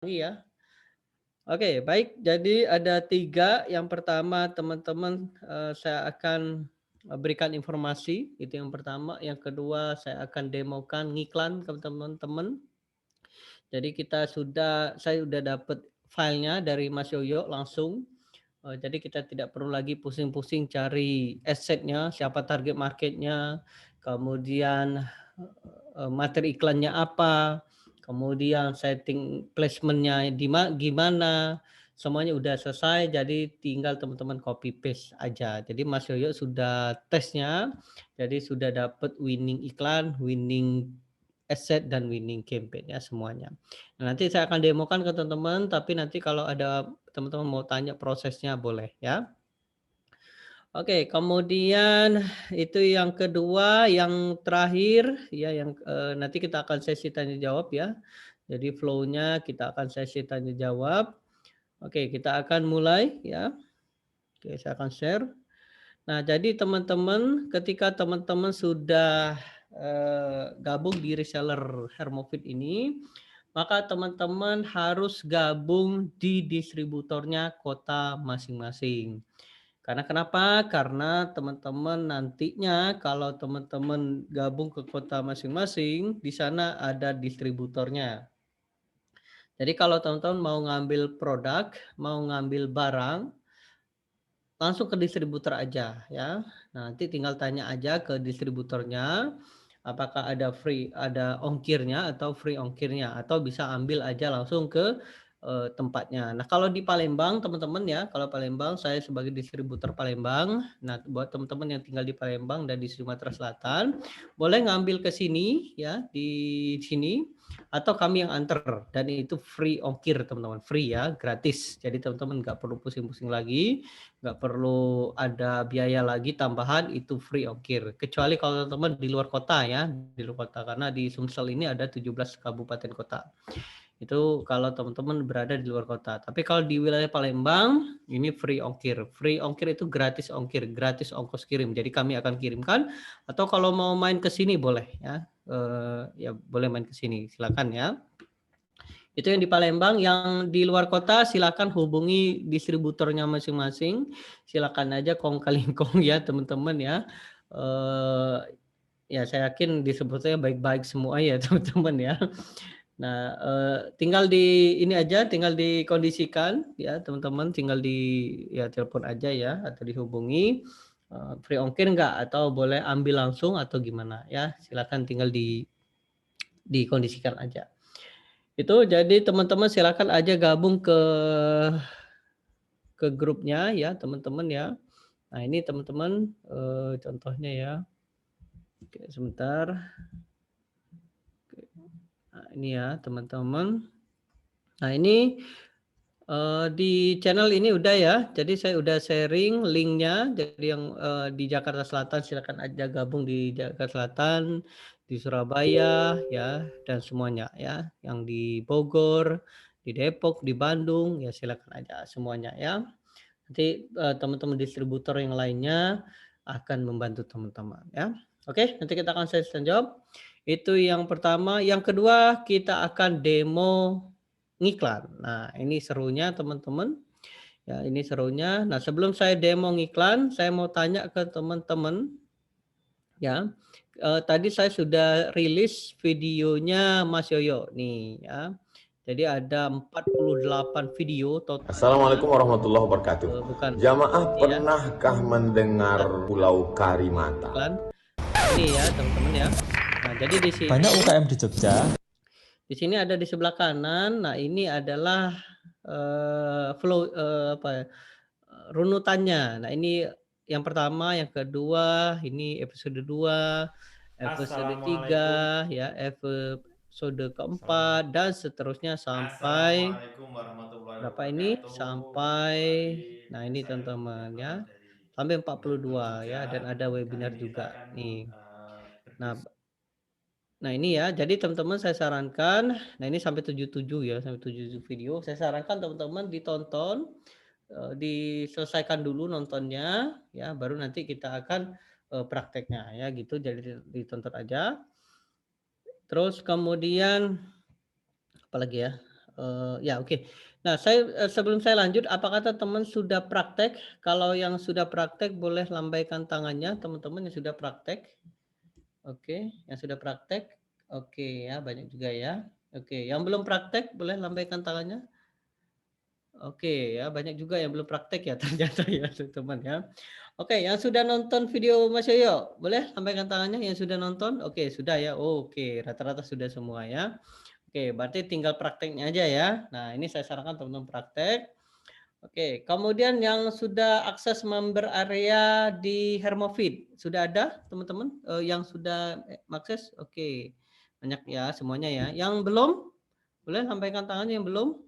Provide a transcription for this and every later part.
Ya. Oke, baik. Jadi ada 3. Yang pertama teman-teman, saya akan, berikan informasi, itu yang pertama. Yang kedua saya akan demokan ngiklan ke teman-teman. Jadi saya sudah dapat filenya dari Mas Yoyo langsung, jadi kita tidak perlu lagi pusing-pusing cari asetnya, siapa target marketnya, kemudian, materi iklannya apa, kemudian setting placement-nya gimana, semuanya udah selesai, jadi tinggal teman-teman copy paste aja. Jadi Mas Yoyo sudah tesnya, jadi sudah dapat winning iklan, winning asset, dan winning campaign-nya semuanya. Nah, nanti saya akan demokan ke teman-teman, tapi nanti kalau ada teman-teman mau tanya prosesnya boleh ya. Oke, kemudian itu yang kedua, yang terakhir ya yang, nanti kita akan sesi tanya jawab ya. Jadi flow-nya kita akan sesi tanya jawab. Oke, kita akan mulai ya. Oke, saya akan share. Nah, jadi teman-teman, ketika teman-teman sudah, gabung di reseller Hermofit ini, maka teman-teman harus gabung di distributornya kota masing-masing. Karena kenapa? Karena teman-teman nantinya kalau teman-teman gabung ke kota masing-masing, di sana ada distributornya. Jadi kalau teman-teman mau ngambil produk, mau ngambil barang, langsung ke distributor aja ya. Nanti tinggal tanya aja ke distributornya, apakah ada ongkirnya atau free ongkirnya, atau bisa ambil aja langsung ke, tempatnya. Nah, kalau di Palembang teman-teman ya, kalau Palembang saya sebagai distributor Palembang, nah buat teman-teman yang tinggal di Palembang dan di Sumatera Selatan, boleh ngambil ke sini ya, di sini, atau kami yang antar, dan itu free ongkir teman-teman, free ya, gratis. Jadi teman-teman nggak perlu pusing-pusing lagi, nggak perlu ada biaya lagi tambahan, itu free ongkir. Kecuali kalau teman-teman di luar kota ya, di luar kota, karena di Sumsel ini ada 17 kabupaten kota. Itu kalau teman-teman berada di luar kota. Tapi kalau di wilayah Palembang, ini free ongkir. Free ongkir itu gratis ongkir, gratis ongkos kirim. Jadi kami akan kirimkan, atau kalau mau main ke sini boleh ya. Ya boleh main ke sini, silakan ya. Itu yang di Palembang. Yang di luar kota silakan hubungi distributornya masing-masing. Silakan aja kong kali kong ya teman-teman ya. Ya saya yakin distributornya baik-baik semua ya teman-teman ya. Nah, tinggal tinggal dikondisikan ya teman-teman, tinggal ya telepon aja ya atau dihubungi, free ongkir enggak, atau boleh ambil langsung atau gimana ya. Silakan tinggal dikondisikan aja. Itu jadi teman-teman silakan aja gabung ke grupnya ya teman-teman ya. Nah, ini teman-teman, contohnya ya. Oke, sebentar. Nah, ini ya teman-teman. Nah, ini di channel ini udah ya. Jadi saya udah sharing linknya. Jadi yang, di Jakarta Selatan silakan aja gabung di Jakarta Selatan, di Surabaya ya, dan semuanya ya. Yang di Bogor, di Depok, di Bandung, ya silakan aja semuanya ya. Nanti, teman-teman distributor yang lainnya akan membantu teman-teman ya. Oke, nanti kita akan sesi tanya jawab. Itu yang pertama. Yang kedua, kita akan demo ngiklan. Nah, ini serunya teman-teman. Ya, ini serunya. Nah, sebelum saya demo ngiklan, saya mau tanya ke teman-teman ya. Tadi saya sudah rilis videonya Mas Yoyo nih ya. Jadi ada 48 video totalnya. Assalamualaikum warahmatullahi wabarakatuh. Bukan Jamaah ini ya. pernahkah mendengar Pulau Karimata? Iklan. Ini ya, teman-teman ya. Nah, jadi di sini Banyak UKM di Jogja. Di sini ada di sebelah kanan. Nah, ini adalah flow apa ya, runutannya. Nah, ini yang pertama, yang kedua, ini episode 2, episode Assalamualaikum. 3, ya, episode keempat, dan seterusnya sampai Assalamualaikum warahmatullahi berapa ini? wabarakatuh. Sampai, Jumpa lagi nah dengan ini saya teman-teman ya, Muhammad dari sampai empat puluh Underground dua ya, dan Jogja. ada Kali webinar ini kita juga akan nih. Nah, berdiskusi. Nah ini ya, jadi teman-teman saya sarankan, nah ini sampai 77 ya, sampai 77 video. Saya sarankan teman-teman ditonton, diselesaikan dulu nontonnya, ya, baru nanti kita akan prakteknya ya gitu. Jadi ditonton aja. Terus kemudian apalagi ya? Ya, oke. Nah, saya, sebelum saya lanjut, apakah teman-teman sudah praktek? Kalau yang sudah praktek boleh lambaikan tangannya, teman-teman yang sudah praktek. Oke, yang sudah praktek. Oke ya, banyak juga ya. Oke, yang belum praktek boleh lambaikan tangannya. Oke ya, banyak juga yang belum praktek ya ternyata ya teman-teman ya. Oke, yang sudah nonton video Mas Yoyo, boleh lambaikan tangannya yang sudah nonton? Oke, sudah ya. Oke, rata-rata sudah semua ya. Oke, berarti tinggal prakteknya aja ya. Nah, ini saya sarankan teman-teman praktek. Oke, kemudian yang sudah akses member area di Hermofeed, sudah ada teman-teman, yang sudah, mengakses? Oke, banyak ya semuanya ya. Yang belum, boleh sampaikan tangannya yang belum?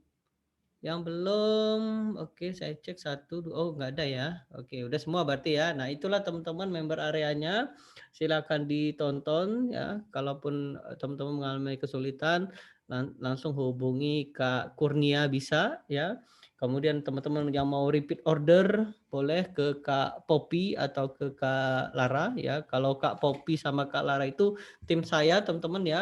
Yang belum, oke saya cek satu, oh nggak ada ya. Oke, udah semua berarti ya. Nah, itulah teman-teman member areanya, silakan ditonton ya. Kalaupun, teman-teman mengalami kesulitan, langsung hubungi Kak Kurnia bisa ya. Kemudian teman-teman yang mau repeat order, boleh ke Kak Poppy atau ke Kak Lara ya. Kalau Kak Poppy sama Kak Lara itu tim saya teman-teman ya.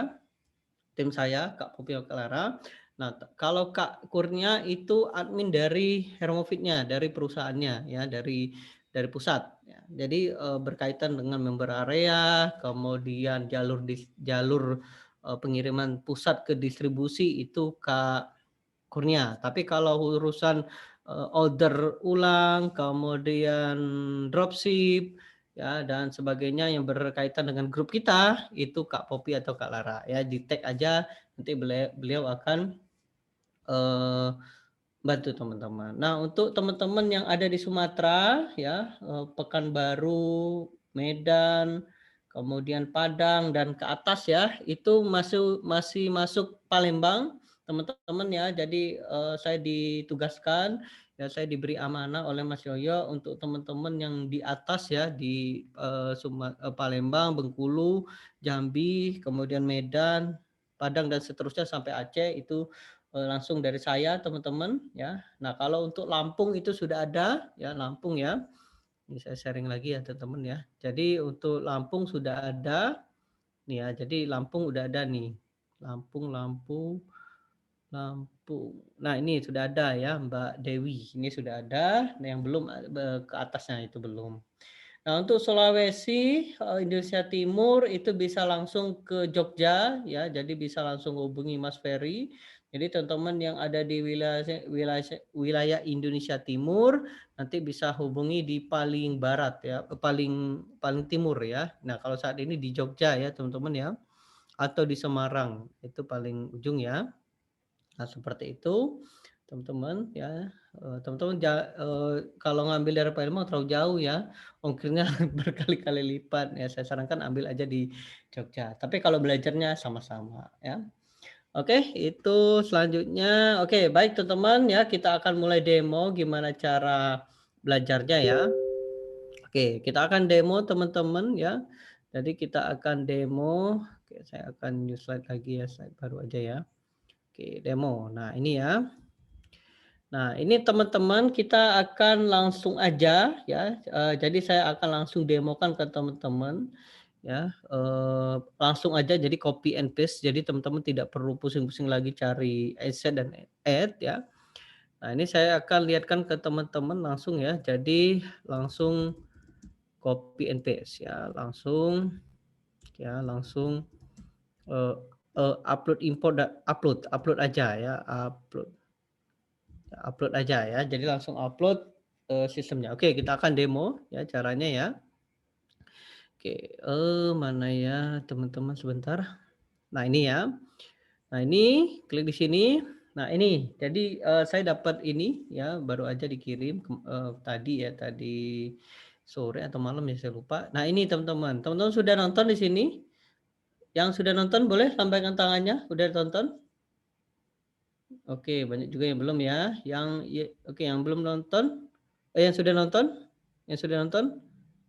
Tim saya, Kak Poppy atau Kak Lara. Nah, kalau Kak Kurnia itu admin dari Hermofeed-nya, dari perusahaannya ya, dari pusat ya. Jadi, berkaitan dengan member area, kemudian jalur, pengiriman pusat ke distribusi itu Kak Kurnia. Tapi kalau urusan, order ulang, kemudian dropship, ya dan sebagainya yang berkaitan dengan grup kita, itu Kak Poppy atau Kak Lara ya, di-tag aja nanti beliau akan, eee, bantu teman-teman. Nah, untuk teman-teman yang ada di Sumatera ya, Pekanbaru, Medan, kemudian Padang dan ke atas ya, itu masih masuk Palembang, teman-teman ya. Jadi, saya ditugaskan, ya saya diberi amanah oleh Mas Yoyo untuk teman-teman yang di atas ya, di, Palembang, Bengkulu, Jambi, kemudian Medan, Padang dan seterusnya sampai Aceh itu langsung dari saya teman-teman ya. Nah, kalau untuk Lampung itu sudah ada ya, Lampung ya. Ini saya sharing lagi ya teman-teman ya. Jadi untuk Lampung sudah ada nih ya. Jadi Lampung udah ada nih. Lampung, Lampung, Lampung. Nah, ini sudah ada ya Mbak Dewi. Ini sudah ada. Nah, yang belum ke atasnya itu belum. Nah, untuk Sulawesi, Indonesia Timur itu bisa langsung ke Jogja ya, jadi bisa langsung hubungi Mas Ferry. Jadi teman-teman yang ada di wilayah Indonesia Timur nanti bisa hubungi di paling barat ya, paling paling timur ya. Nah, kalau saat ini di Jogja ya, teman-teman ya, atau di Semarang, itu paling ujung ya. Nah, seperti itu teman-teman ya, teman-teman kalau ngambil dari Palembang terlalu jauh ya, ongkirnya berkali-kali lipat ya, saya sarankan ambil aja di Jogja, tapi kalau belajarnya sama-sama ya. Oke, itu selanjutnya oke baik teman-teman ya, kita akan mulai demo gimana cara belajarnya ya. Oke, kita akan demo teman-teman ya, jadi kita akan demo, oke saya akan new slide lagi ya, slide baru aja ya. Oke, demo. Nah, ini ya. Nah, ini teman-teman kita akan langsung aja ya, jadi saya akan langsung demokan ke teman-teman ya, langsung aja jadi copy and paste, jadi teman-teman tidak perlu pusing-pusing lagi cari asset dan add ya. Nah, ini saya akan lihatkan ke teman-teman langsung ya, jadi langsung copy and paste langsung, eee upload import upload aja ya, upload aja ya, jadi langsung upload, sistemnya. Oke, kita akan demo ya caranya ya. Oke, mana ya teman-teman sebentar. Nah ini ya. Nah ini klik di sini. Nah ini, jadi, saya dapat ini ya, baru aja dikirim tadi ya, tadi sore atau malam ya saya lupa. Nah ini teman-teman, teman-teman sudah nonton di sini? Yang sudah nonton boleh lambaikan tangannya, udah tonton? Oke, banyak juga yang belum ya. Oke, yang belum nonton? Yang sudah nonton? Yang sudah nonton?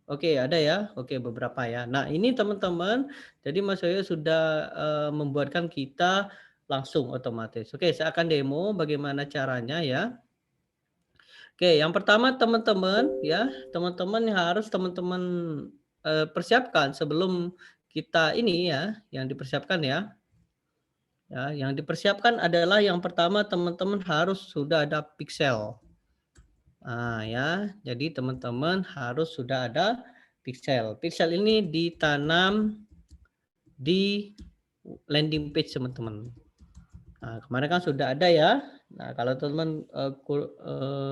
Oke, ada ya? Oke, beberapa ya. Nah, ini teman-teman, jadi Mas Yoyo sudah, membuatkan kita langsung otomatis. Oke, saya akan demo bagaimana caranya ya. Oke, yang pertama teman-teman ya, teman-teman harus teman-teman, persiapkan sebelum kita ini ya, yang dipersiapkan ya. Ya, yang dipersiapkan adalah yang pertama teman-teman harus sudah ada pixel. Nah, ya, jadi teman-teman harus sudah ada pixel. Pixel ini ditanam di landing page teman-teman. Nah, kemarin kan sudah ada ya. Nah, kalau teman-teman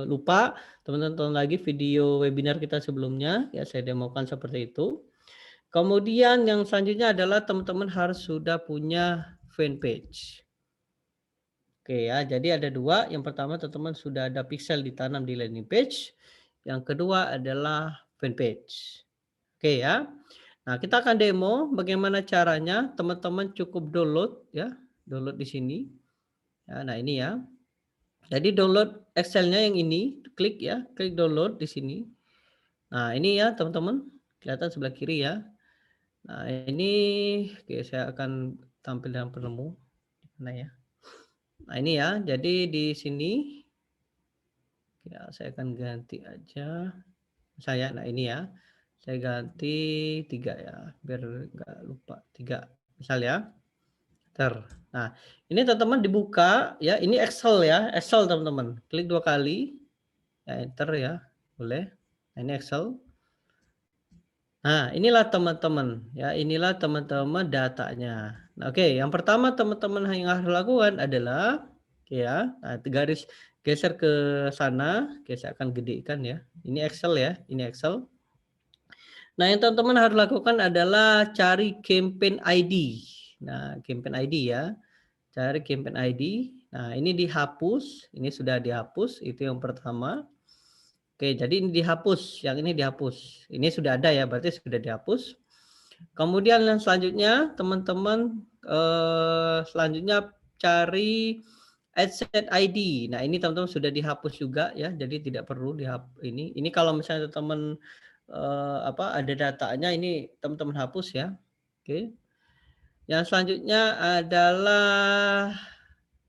lupa, teman-teman tonton lagi video webinar kita sebelumnya, ya saya demokan seperti itu. Kemudian yang selanjutnya adalah teman-teman harus sudah punya fanpage. Oke ya, jadi ada dua. Yang pertama teman-teman sudah ada pixel ditanam di landing page. Yang kedua adalah fanpage. Oke ya. Nah, kita akan demo bagaimana caranya. Teman-teman cukup download ya, download di sini. Ya, nah ini ya. Jadi download Excel-nya yang ini, klik ya, klik download di sini. Nah, ini ya teman-teman, kelihatan sebelah kiri ya. Nah, ini oke, saya akan tampil dalam penemu. Nah ya. Nah, ini ya. Jadi di sini ya saya akan ganti aja saya. Nah, ini ya. Saya ganti 3 ya, biar nggak lupa 3. Misal ya. Nah, ini teman-teman dibuka ya, ini Excel ya, Excel teman-teman. Klik 2 kali. Ya, enter ya. Boleh. Nah, ini Excel. Nah, inilah teman-teman ya, inilah teman-teman datanya. Nah, oke, yang pertama teman-teman yang harus lakukan adalah ya, nah, garis geser ke sana, oke, saya akan gedekan ya. Ini Excel ya, ini Excel. Nah, yang teman-teman harus lakukan adalah cari campaign ID. Nah, campaign ID ya. Cari campaign ID. Nah, ini dihapus, ini sudah dihapus, itu yang pertama. Oke, jadi ini dihapus, yang ini dihapus. Ini sudah ada ya, berarti sudah dihapus. Kemudian yang selanjutnya, teman-teman selanjutnya cari adset ID. Nah, ini teman-teman sudah dihapus juga ya, jadi tidak perlu dihapus ini. Ini kalau misalnya teman ada datanya, ini teman-teman hapus ya. Oke. Yang selanjutnya adalah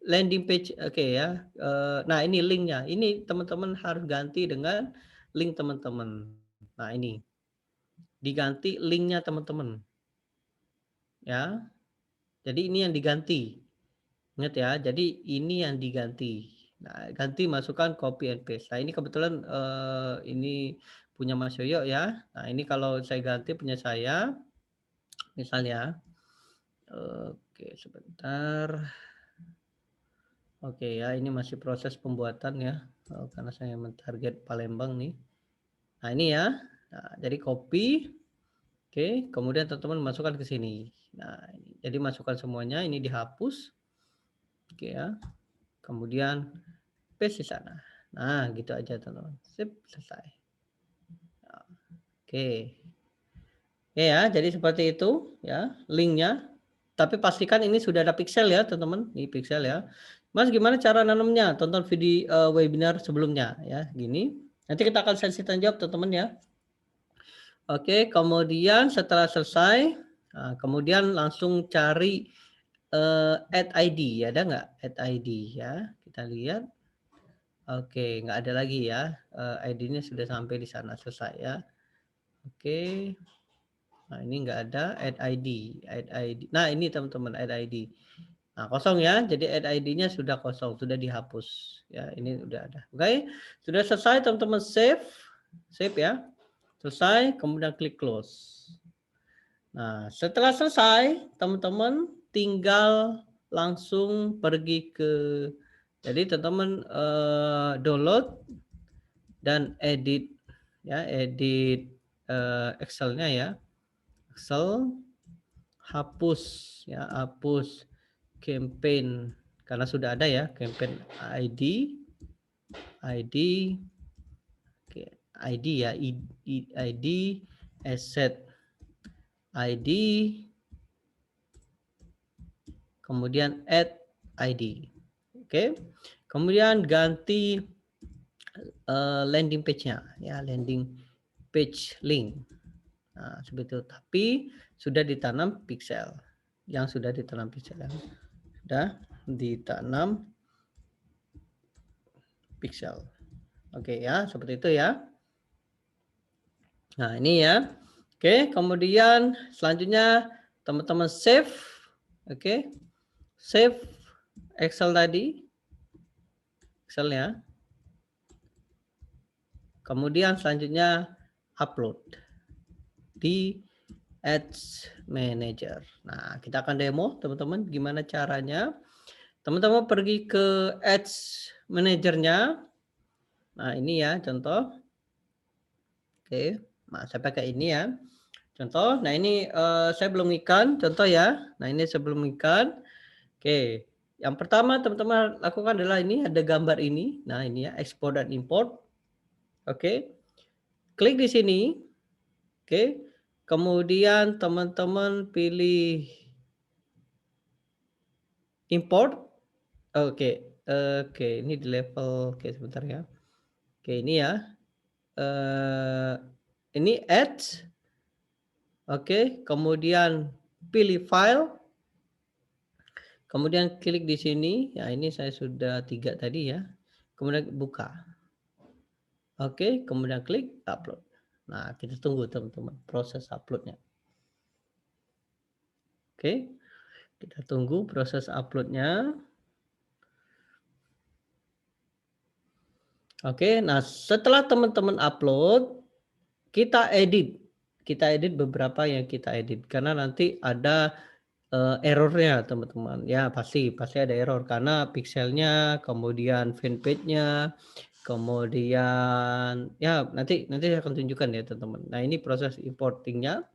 landing page, oke ya. Nah, ini linknya. Ini teman-teman harus ganti dengan link teman-teman. Nah, ini diganti linknya teman-teman. Ya. Jadi ini yang diganti. Ingat ya. Jadi ini yang diganti. Nah, ganti masukkan copy and paste. Nah, ini kebetulan ini punya Mas Yoyo ya. Nah, ini kalau saya ganti punya saya. Misalnya. Oke, sebentar. Oke ya, ini masih proses pembuatan ya, karena saya mentarget Palembang nih. Nah, ini ya. Nah, jadi copy. Oke, kemudian teman-teman masukkan ke sini. Nah, ini. Jadi masukkan semuanya, ini dihapus. Oke ya. Kemudian paste di sana. Nah, gitu aja teman-teman. Sip, selesai. Nah, oke. Ya, jadi seperti itu ya, linknya. Tapi pastikan ini sudah ada pixel ya, teman-teman. Ini pixel ya. Mas, gimana cara nanamnya? Tonton video webinar sebelumnya ya, gini. Nanti kita akan sesi tanya jawab, teman-teman ya. Oke, kemudian setelah selesai, kemudian langsung cari add ID. Ada nggak add ID ya? Kita lihat. Oke, nggak ada lagi ya. ID-nya sudah sampai di sana, selesai ya. Oke. Nah, ini enggak ada add ID, add ID. Nah, ini teman-teman add ID. Nah, kosong ya. Jadi add ID-nya sudah kosong, sudah dihapus. Ya, ini udah ada. Oke. Sudah selesai teman-teman, save. Save ya. Selesai, kemudian klik close. Nah, setelah selesai, teman-teman tinggal langsung pergi ke, jadi teman-teman download dan edit ya, edit Excel-nya ya. Excel, hapus ya, hapus campaign karena sudah ada ya, campaign ID, oke, ID ya, ID, asset ID, kemudian add ID, oke, kemudian ganti landing page-nya ya, landing page link. Nah, seperti itu. Tapi sudah ditanam pixel. Yang sudah ditanam pixel. Sudah ditanam pixel. Oke ya, seperti itu ya. Nah, ini ya. Oke, kemudian selanjutnya teman-teman save. Oke. save Excel tadi, Excelnya. Kemudian selanjutnya upload di Ads Manager. Nah, kita akan demo teman-teman gimana caranya. Teman-teman pergi ke Ads Manager-nya. Nah, ini ya contoh. Oke, nah saya pakai ini ya. Contoh, nah ini saya belum ikan, contoh ya. Nah ini sebelum ikan. Oke, yang pertama teman-teman lakukan adalah ini ada gambar ini. Nah ini ya, export dan import. Oke, klik di sini. Oke, kemudian teman-teman pilih import. Oke, oke ini di level, oke sebentar ya. Oke ini ya, ini ads. Oke, kemudian pilih file. Kemudian klik di sini, ya ini saya sudah 3 tadi ya. Kemudian buka. Oke, kemudian klik upload. Nah, kita tunggu teman-teman proses uploadnya. Oke, kita tunggu proses uploadnya. Oke, nah setelah teman-teman upload, kita edit. Kita edit beberapa yang kita edit. Karena nanti ada errornya teman-teman. Ya pasti ada error karena pixelnya, kemudian fanpage-nya, kemudian ya nanti saya akan tunjukkan ya teman-teman. Nah ini proses importingnya.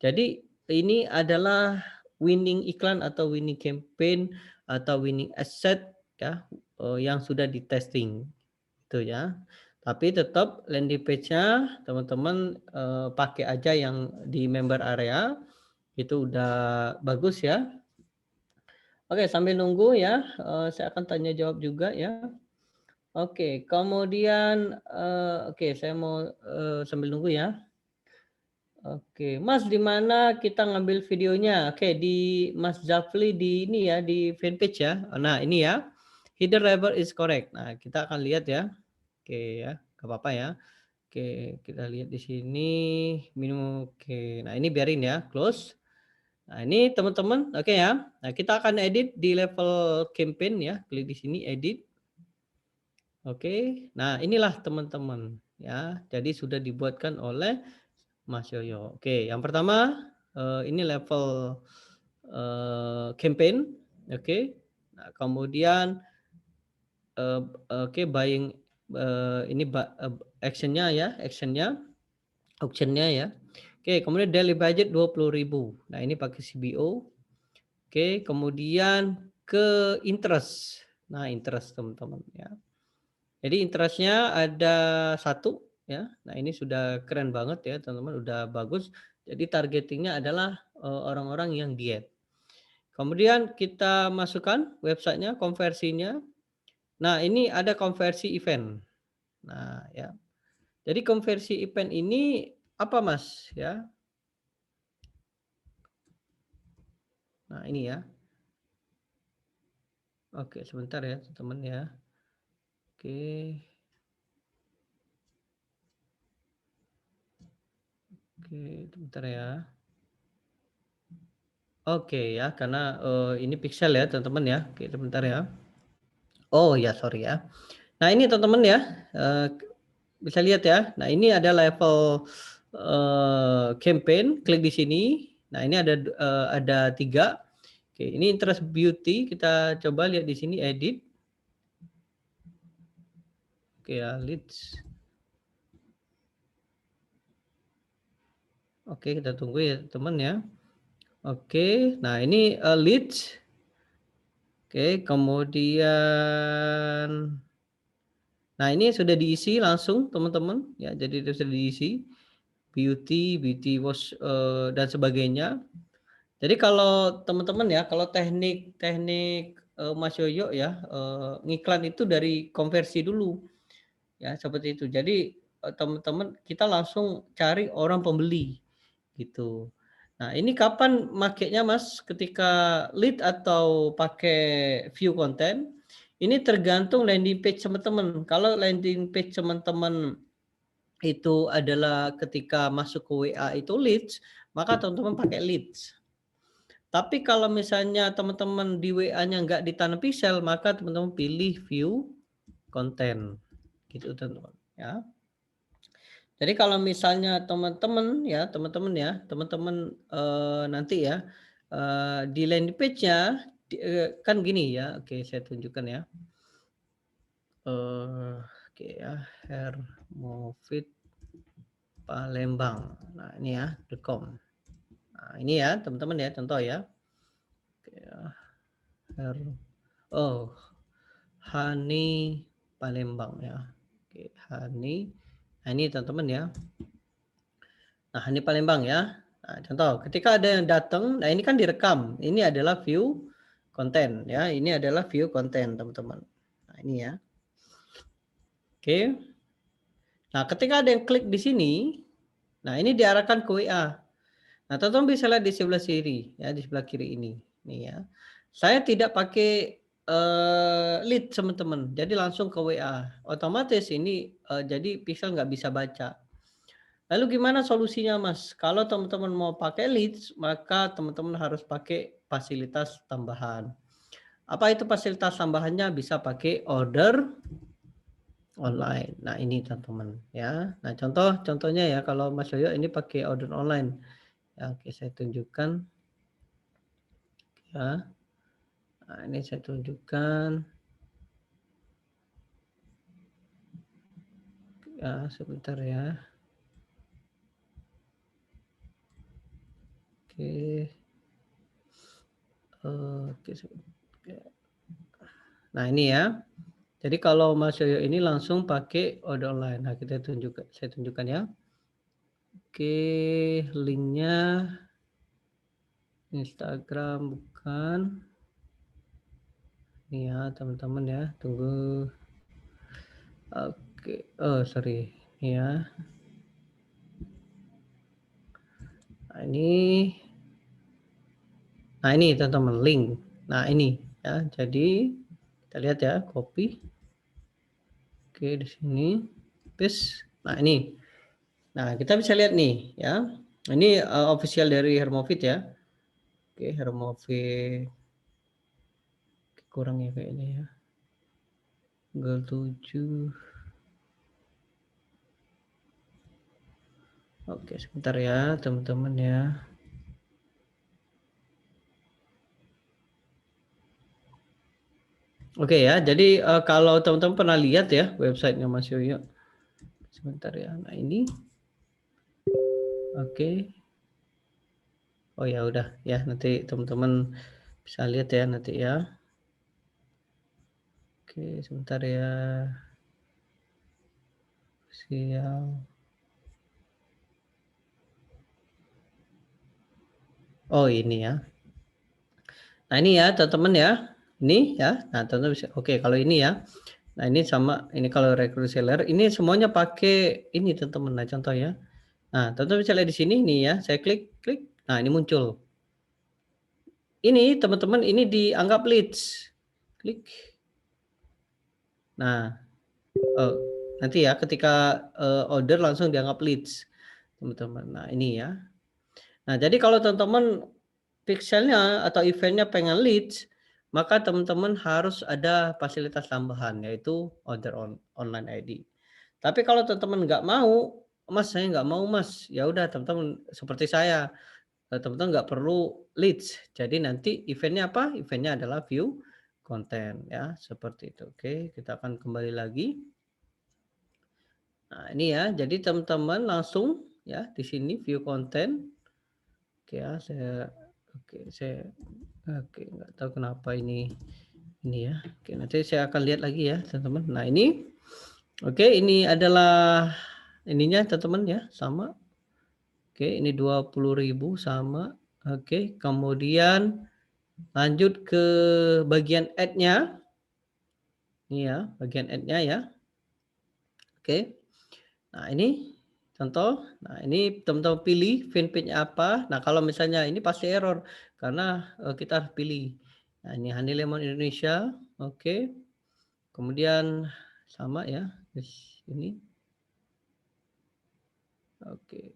Jadi ini adalah winning iklan atau winning campaign atau winning asset ya yang sudah di testing itu ya. Tapi tetap landing page-nya teman-teman pakai aja yang di member area. Itu udah bagus ya. Oke, sambil nunggu ya, saya akan tanya jawab juga ya. Oke, kemudian, oke saya mau, sambil nunggu ya. Oke, Mas di mana kita ngambil videonya? Oke, di Mas Zafli di ini ya, di fanpage ya. Nah ini ya, hidden label is correct. Nah kita akan lihat ya. Oke ya, nggak apa-apa ya. Oke, kita lihat di sini, minimum oke. Nah ini biarin ya, close. Nah, ini teman-teman, oke ya. Nah, kita akan edit di level campaign ya. Klik di sini edit. Oke. Nah, inilah teman-teman ya. Jadi sudah dibuatkan oleh Mas Yoyo. Oke, yang pertama ini level campaign, oke. Nah, kemudian oke buying ini actionnya ya, auctionnya ya. Oke, kemudian daily budget 20.000. Nah, ini pakai CBO. Oke, kemudian ke interest. Nah, interest teman-teman ya. Jadi interestnya ada 1 ya. Nah, ini sudah keren banget ya teman-teman, udah bagus. Jadi targetingnya adalah orang-orang yang diet. Kemudian kita masukkan websitenya, konversinya. Nah, ini ada konversi event. Nah, ya. Jadi konversi event ini apa, Mas? Ya. Nah, ini ya. Oke, sebentar ya, teman-teman ya. Oke. Oke, sebentar ya. Oke ya, karena ini pixel ya teman-teman ya. Oke, sebentar ya. Oh ya, sorry ya. Nah ini teman-teman ya, bisa lihat ya. Nah ini ada level campaign, klik di sini. Nah ini ada 3. Oke, ini interest beauty. Kita coba lihat di sini edit. Oke ya, leads. Oke, kita tunggu ya teman ya. Oke, nah ini leads. Oke, kemudian nah ini sudah diisi langsung teman-teman ya, jadi sudah diisi beauty wash dan sebagainya. Jadi kalau teman-teman ya, kalau teknik Mas Yoyo ya ngiklan itu dari konversi dulu ya seperti itu. Jadi teman-teman kita langsung cari orang pembeli gitu. Nah ini kapan makainya Mas? Ketika lead atau pakai view content? Ini tergantung landing page teman-teman. Kalau landing page teman-teman itu adalah ketika masuk ke WA itu leads, maka teman-teman pakai leads. Tapi kalau misalnya teman-teman di WA-nya nggak ditanam pixel, maka teman-teman pilih view konten, gitu teman-teman ya. Jadi kalau misalnya teman-teman nanti ya di landing page-nya kan gini ya. Oke, saya tunjukkan ya. Oke ya, Hermovit Palembang. Nah, ini ya, .com. Nah, ini ya, teman-teman ya, contoh ya. Oke ya. Hani Palembang ya. Oke, Hani. Nah, ini teman-teman ya. Nah, Hani Palembang ya. Nah, contoh, ketika ada yang datang, nah ini kan direkam. Ini adalah view konten ya. Ini adalah view konten, teman-teman. Nah, ini ya. Oke. Nah, ketika ada yang klik di sini, nah ini diarahkan ke WA. Nah, teman-teman bisa lihat di sebelah kiri ya, di sebelah kiri ini. Nih ya. Saya tidak pakai lead teman-teman. Jadi langsung ke WA. Otomatis ini jadi pixel nggak bisa baca. Lalu gimana solusinya, Mas? Kalau teman-teman mau pakai leads, maka teman-teman harus pakai fasilitas tambahan. Apa itu fasilitas tambahannya? Bisa pakai order online. Nah, ini teman-teman ya. Nah, contohnya ya kalau Mas Yoyo ini pakai order online. Ya, oke, saya tunjukkan ya. Nah, ini saya tunjukkan. Ya, sebentar ya. Oke. Oke. Nah, ini ya. Jadi kalau Mas Yoyo ini langsung pakai order online. Nah, saya tunjukkan ya. Oke, linknya Instagram bukan. Ini ya, teman-teman ya. Tunggu. Oke. Oh, sorry. Ini ya. Nah, ini teman-teman link. Nah, ini ya. Jadi kita lihat ya, copy. Oke, di sini paste. Nah, ini. Nah, kita bisa lihat nih ya. Ini official dari Hermovit ya. Oke, Hermovit. Kurang ya kayaknya ya. Google 7. Oke, sebentar ya, teman-teman ya. Oke ya, jadi kalau teman-teman pernah lihat ya websitenya Mas Yoyo. Sebentar ya. Nah, ini. Oke. Oh ya udah ya, nanti teman-teman bisa lihat ya nanti ya. Oke, sebentar ya. Siap. Oh, ini ya. Nah, ini ya, teman-teman ya. Ini ya. Nah, teman-teman bisa. Oke, kalau ini ya. Nah, ini sama ini kalau recruit seller, ini semuanya pakai ini teman-teman. Nah, contoh ya. Nah, teman-teman bisa lihat di sini nih ya. Saya klik. Nah, ini muncul. Ini teman-teman ini dianggap leads. Klik. Nah, nanti ya ketika order langsung dianggap leads, teman-teman. Nah, ini ya. Nah, jadi kalau teman-teman pixelnya atau eventnya pengen leads, maka teman-teman harus ada fasilitas tambahan yaitu order online ID. Tapi kalau teman-teman nggak mau, Mas saya nggak mau Mas, ya udah teman-teman seperti saya, teman-teman nggak perlu leads. Jadi nanti eventnya apa? Eventnya adalah view konten ya, seperti itu. Oke, kita akan kembali lagi. Nah, ini ya, jadi teman-teman langsung ya di sini view konten. Oke ya, oke nggak tahu kenapa ini ya. Oke, nanti saya akan lihat lagi ya, teman-teman. Nah, ini oke, ini adalah ininya teman-teman ya, sama. Oke, ini 20.000 sama. Oke, kemudian lanjut ke bagian add-nya. Ini ya, bagian add-nya ya. Oke. Nah, ini contoh. Nah, ini teman-teman pilih fanpage-nya apa. Nah, kalau misalnya ini pasti error karena kita harus pilih. Nah, ini Honey Lemon Indonesia. Oke. Kemudian sama ya. Ini. Oke.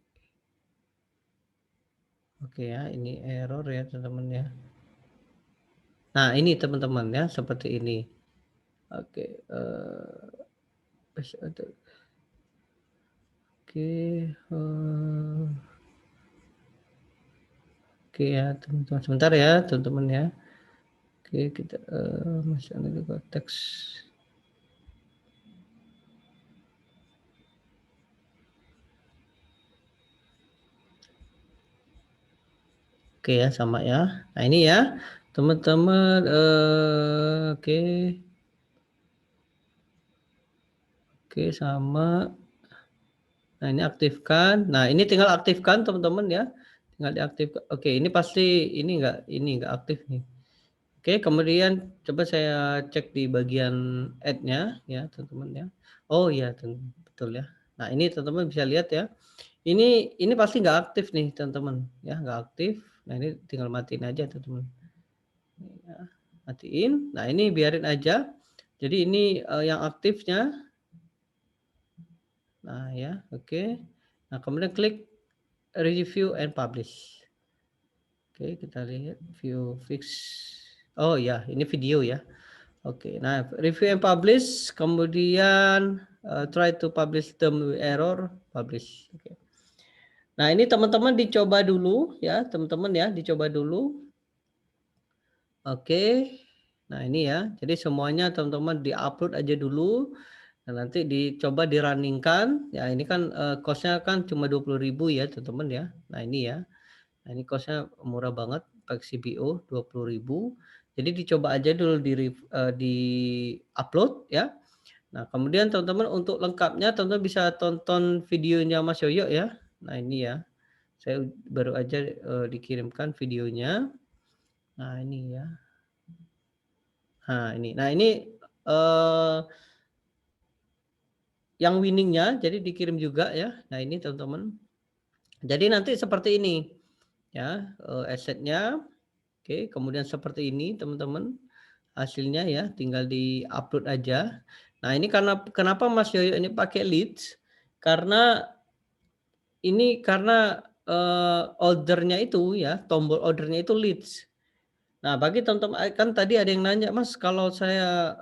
Oke ya, ini error ya teman-teman ya. Nah ini teman-teman ya, seperti ini. Oke, oke, oke ya teman-teman, sebentar ya teman-teman ya. Oke kita, masih ada juga teks. Oke ya, sama ya. Nah ini ya, teman-teman, oke. Oke sama. Nah ini aktifkan. Nah ini tinggal aktifkan teman-teman ya. Tinggal diaktifkan. Oke ini pasti ini enggak aktif nih. Oke kemudian coba saya cek di bagian add-nya ya teman-teman ya. Oh iya betul ya. Nah ini teman-teman bisa lihat ya. Ini pasti nggak aktif nih teman-teman ya, nggak aktif. Nah ini tinggal matiin aja teman-teman. Ya, matiin. Nah ini biarin aja. Jadi ini yang aktifnya. Nah ya, oke. Nah kemudian klik review and publish. Oke kita lihat view fix. Oh ya ini video ya. Oke, nah review and publish, kemudian try to publish term error, publish. Oke. Nah ini teman-teman dicoba dulu ya, teman-teman ya, dicoba dulu. Oke, nah ini ya, jadi semuanya teman-teman diupload aja dulu. Nah, nanti dicoba di-running-kan. Ya ini kan cost-nya kan cuma 20.000 ya teman-teman ya. Nah ini ya. Nah ini cost-nya murah banget pakai CPO 20.000. Jadi dicoba aja dulu di-upload ya. Nah kemudian teman-teman untuk lengkapnya teman-teman bisa tonton videonya Mas Yoyo ya. Nah ini ya. Saya baru aja dikirimkan videonya. Nah ini ya. Nah ini. Nah ini yang winningnya jadi dikirim juga ya. Nah ini teman-teman. Jadi nanti seperti ini ya asetnya. Oke, kemudian seperti ini teman-teman hasilnya ya, tinggal di-upload aja. Nah ini karena kenapa Mas Yoyo ini pakai leads, karena karena ordernya itu ya, tombol ordernya itu leads. Nah bagi teman-teman kan tadi ada yang nanya, "Mas kalau saya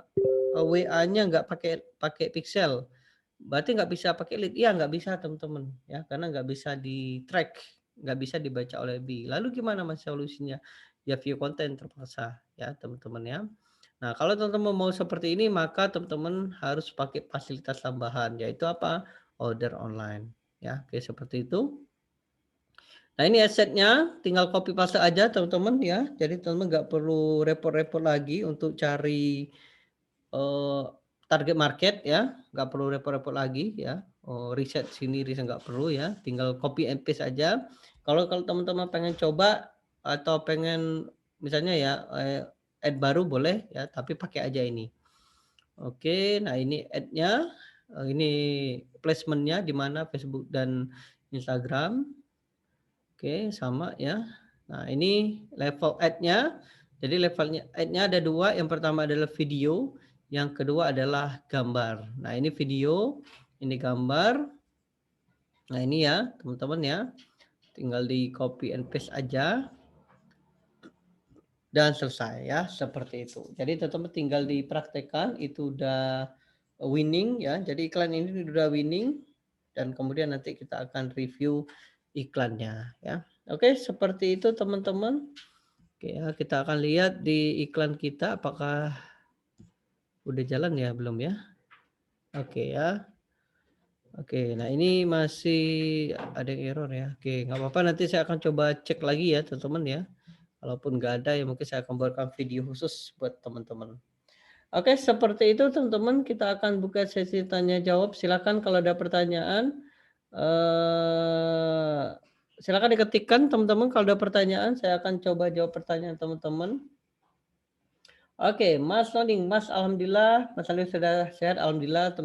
WA-nya nggak pakai pakai pixel, berarti nggak bisa pakai lead?" Iya nggak bisa teman-teman ya, karena nggak bisa di-track, nggak bisa dibaca oleh BI. Lalu gimana Mas solusinya? Ya view konten terpaksa ya teman-teman ya. Nah kalau teman-teman mau seperti ini maka teman-teman harus pakai fasilitas tambahan yaitu apa? Order online ya, oke seperti itu. Nah ini asetnya tinggal copy paste aja teman-teman ya. Jadi teman-teman nggak perlu repot-repot lagi untuk cari target market ya, nggak perlu repot-repot lagi ya. Riset sini, riset nggak perlu ya, tinggal copy and paste aja. Kalau teman-teman pengen coba atau pengen misalnya ya add baru boleh ya, tapi pakai aja ini. Oke, nah ini add-nya, ini placement-nya di mana Facebook dan Instagram. Oke, sama ya. Nah, ini level add-nya. Jadi levelnya add-nya ada 2, yang pertama adalah video, yang kedua adalah gambar. Nah, ini video, ini gambar. Nah, ini ya, teman-teman ya. Tinggal di copy and paste aja dan selesai ya, seperti itu. Jadi teman-teman tinggal dipraktekkan, itu udah winning ya. Jadi iklan ini udah winning dan kemudian nanti kita akan review iklannya ya. Oke, seperti itu teman-teman. Oke ya, kita akan lihat di iklan kita apakah udah jalan ya, belum ya? Oke ya. Oke, nah ini masih ada yang error ya. Oke, nggak apa-apa nanti saya akan coba cek lagi ya teman-teman ya. Kalaupun nggak ada ya mungkin saya akan buatkan video khusus buat teman-teman. Oke, seperti itu teman-teman. Kita akan buka sesi tanya jawab. Silakan kalau ada pertanyaan. Eh, silakan diketikkan teman-teman kalau ada pertanyaan. Saya akan coba jawab pertanyaan teman-teman. Oke, Mas Noning, Mas alhamdulillah, Mas Ali sudah sehat, alhamdulillah.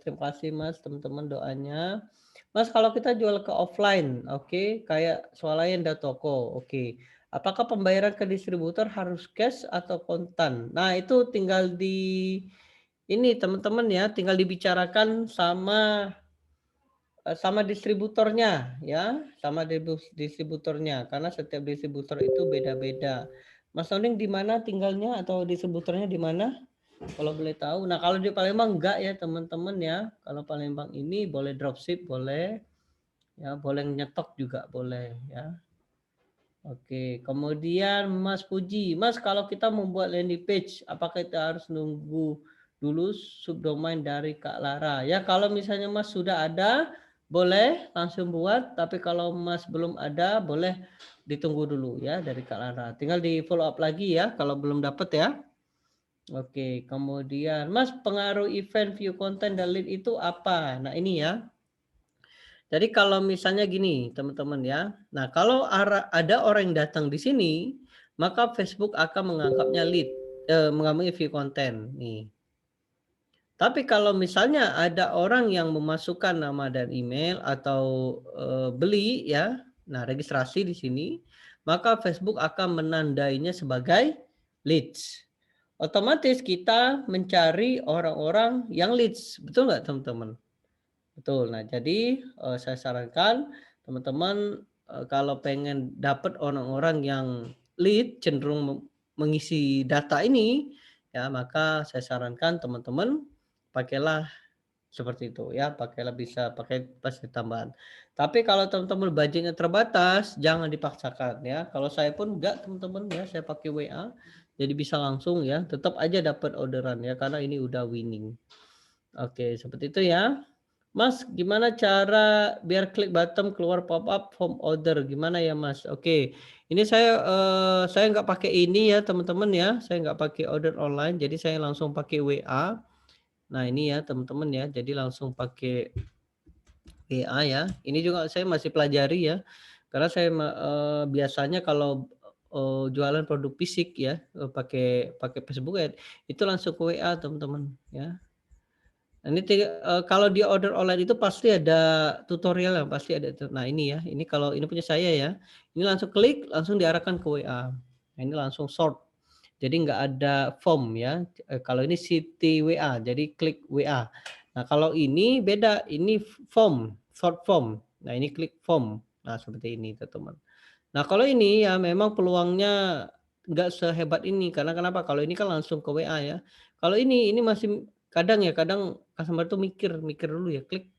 Terima kasih Mas, teman-teman doanya. Mas kalau kita jual ke offline, oke, kayak swalayan dan toko, oke. Apakah pembayaran ke distributor harus cash atau kontan? Nah itu tinggal ini teman-teman ya, tinggal dibicarakan sama sama distributornya ya, sama distributornya, karena setiap distributor itu beda-beda. Mas Oning di mana tinggalnya atau distributornya di mana? Kalau boleh tahu. Nah, kalau di Palembang enggak ya teman-teman ya. Kalau Palembang ini boleh dropship, boleh ya, boleh nyetok juga boleh ya. Oke, kemudian Mas Puji, Mas kalau kita membuat landing page, apakah kita harus nunggu dulu subdomain dari Kak Lara? Ya kalau misalnya Mas sudah ada, boleh langsung buat, tapi kalau Mas belum ada, boleh ditunggu dulu ya dari Kak Lara. Tinggal di follow up lagi ya kalau belum dapat ya. Oke, kemudian Mas pengaruh event view content dan lead itu apa? Nah ini ya. Jadi kalau misalnya gini teman-teman ya. Nah kalau ada orang yang datang di sini, maka Facebook akan menganggapnya lead, menganggapnya view content nih. Tapi kalau misalnya ada orang yang memasukkan nama dan email atau beli ya, nah registrasi di sini, maka Facebook akan menandainya sebagai leads. Otomatis kita mencari orang-orang yang leads, betul nggak teman-teman? Betul. Nah, jadi saya sarankan teman-teman kalau pengen dapat orang-orang yang lead cenderung mengisi data ini, ya maka saya sarankan teman-teman pakailah seperti itu ya, pakailah bisa pakai pasti tambahan. Tapi kalau teman-teman budgetnya terbatas, jangan dipaksakan ya. Kalau saya pun enggak teman-teman ya, saya pakai WA, jadi bisa langsung ya, tetap aja dapat orderan ya, karena ini udah winning. Oke, seperti itu ya. Mas, gimana cara biar klik button keluar pop-up home order, gimana ya Mas? Oke, ini saya nggak pakai ini ya teman-teman ya, saya nggak pakai order online, jadi saya langsung pakai WA. Nah ini ya teman-teman ya, jadi langsung pakai WA ya. Ini juga saya masih pelajari ya, karena saya biasanya kalau jualan produk fisik ya, pakai pakai Facebook Ads, itu langsung ke WA teman-teman ya. Ini kalau di order online itu pasti ada tutorial, yang pasti ada nah ini ya, ini kalau ini punya saya ya, ini langsung klik, langsung diarahkan ke WA. Nah ini langsung sort, jadi nggak ada form ya, kalau ini Siti WA, jadi klik WA. Nah kalau ini beda, ini form, short form. Nah ini klik form. Nah seperti ini teman-teman. Nah kalau ini ya memang peluangnya nggak sehebat ini, karena kenapa? Kalau ini kan langsung ke WA ya. Kalau ini masih kadang ya, kadang customer tuh mikir mikir dulu ya, klik,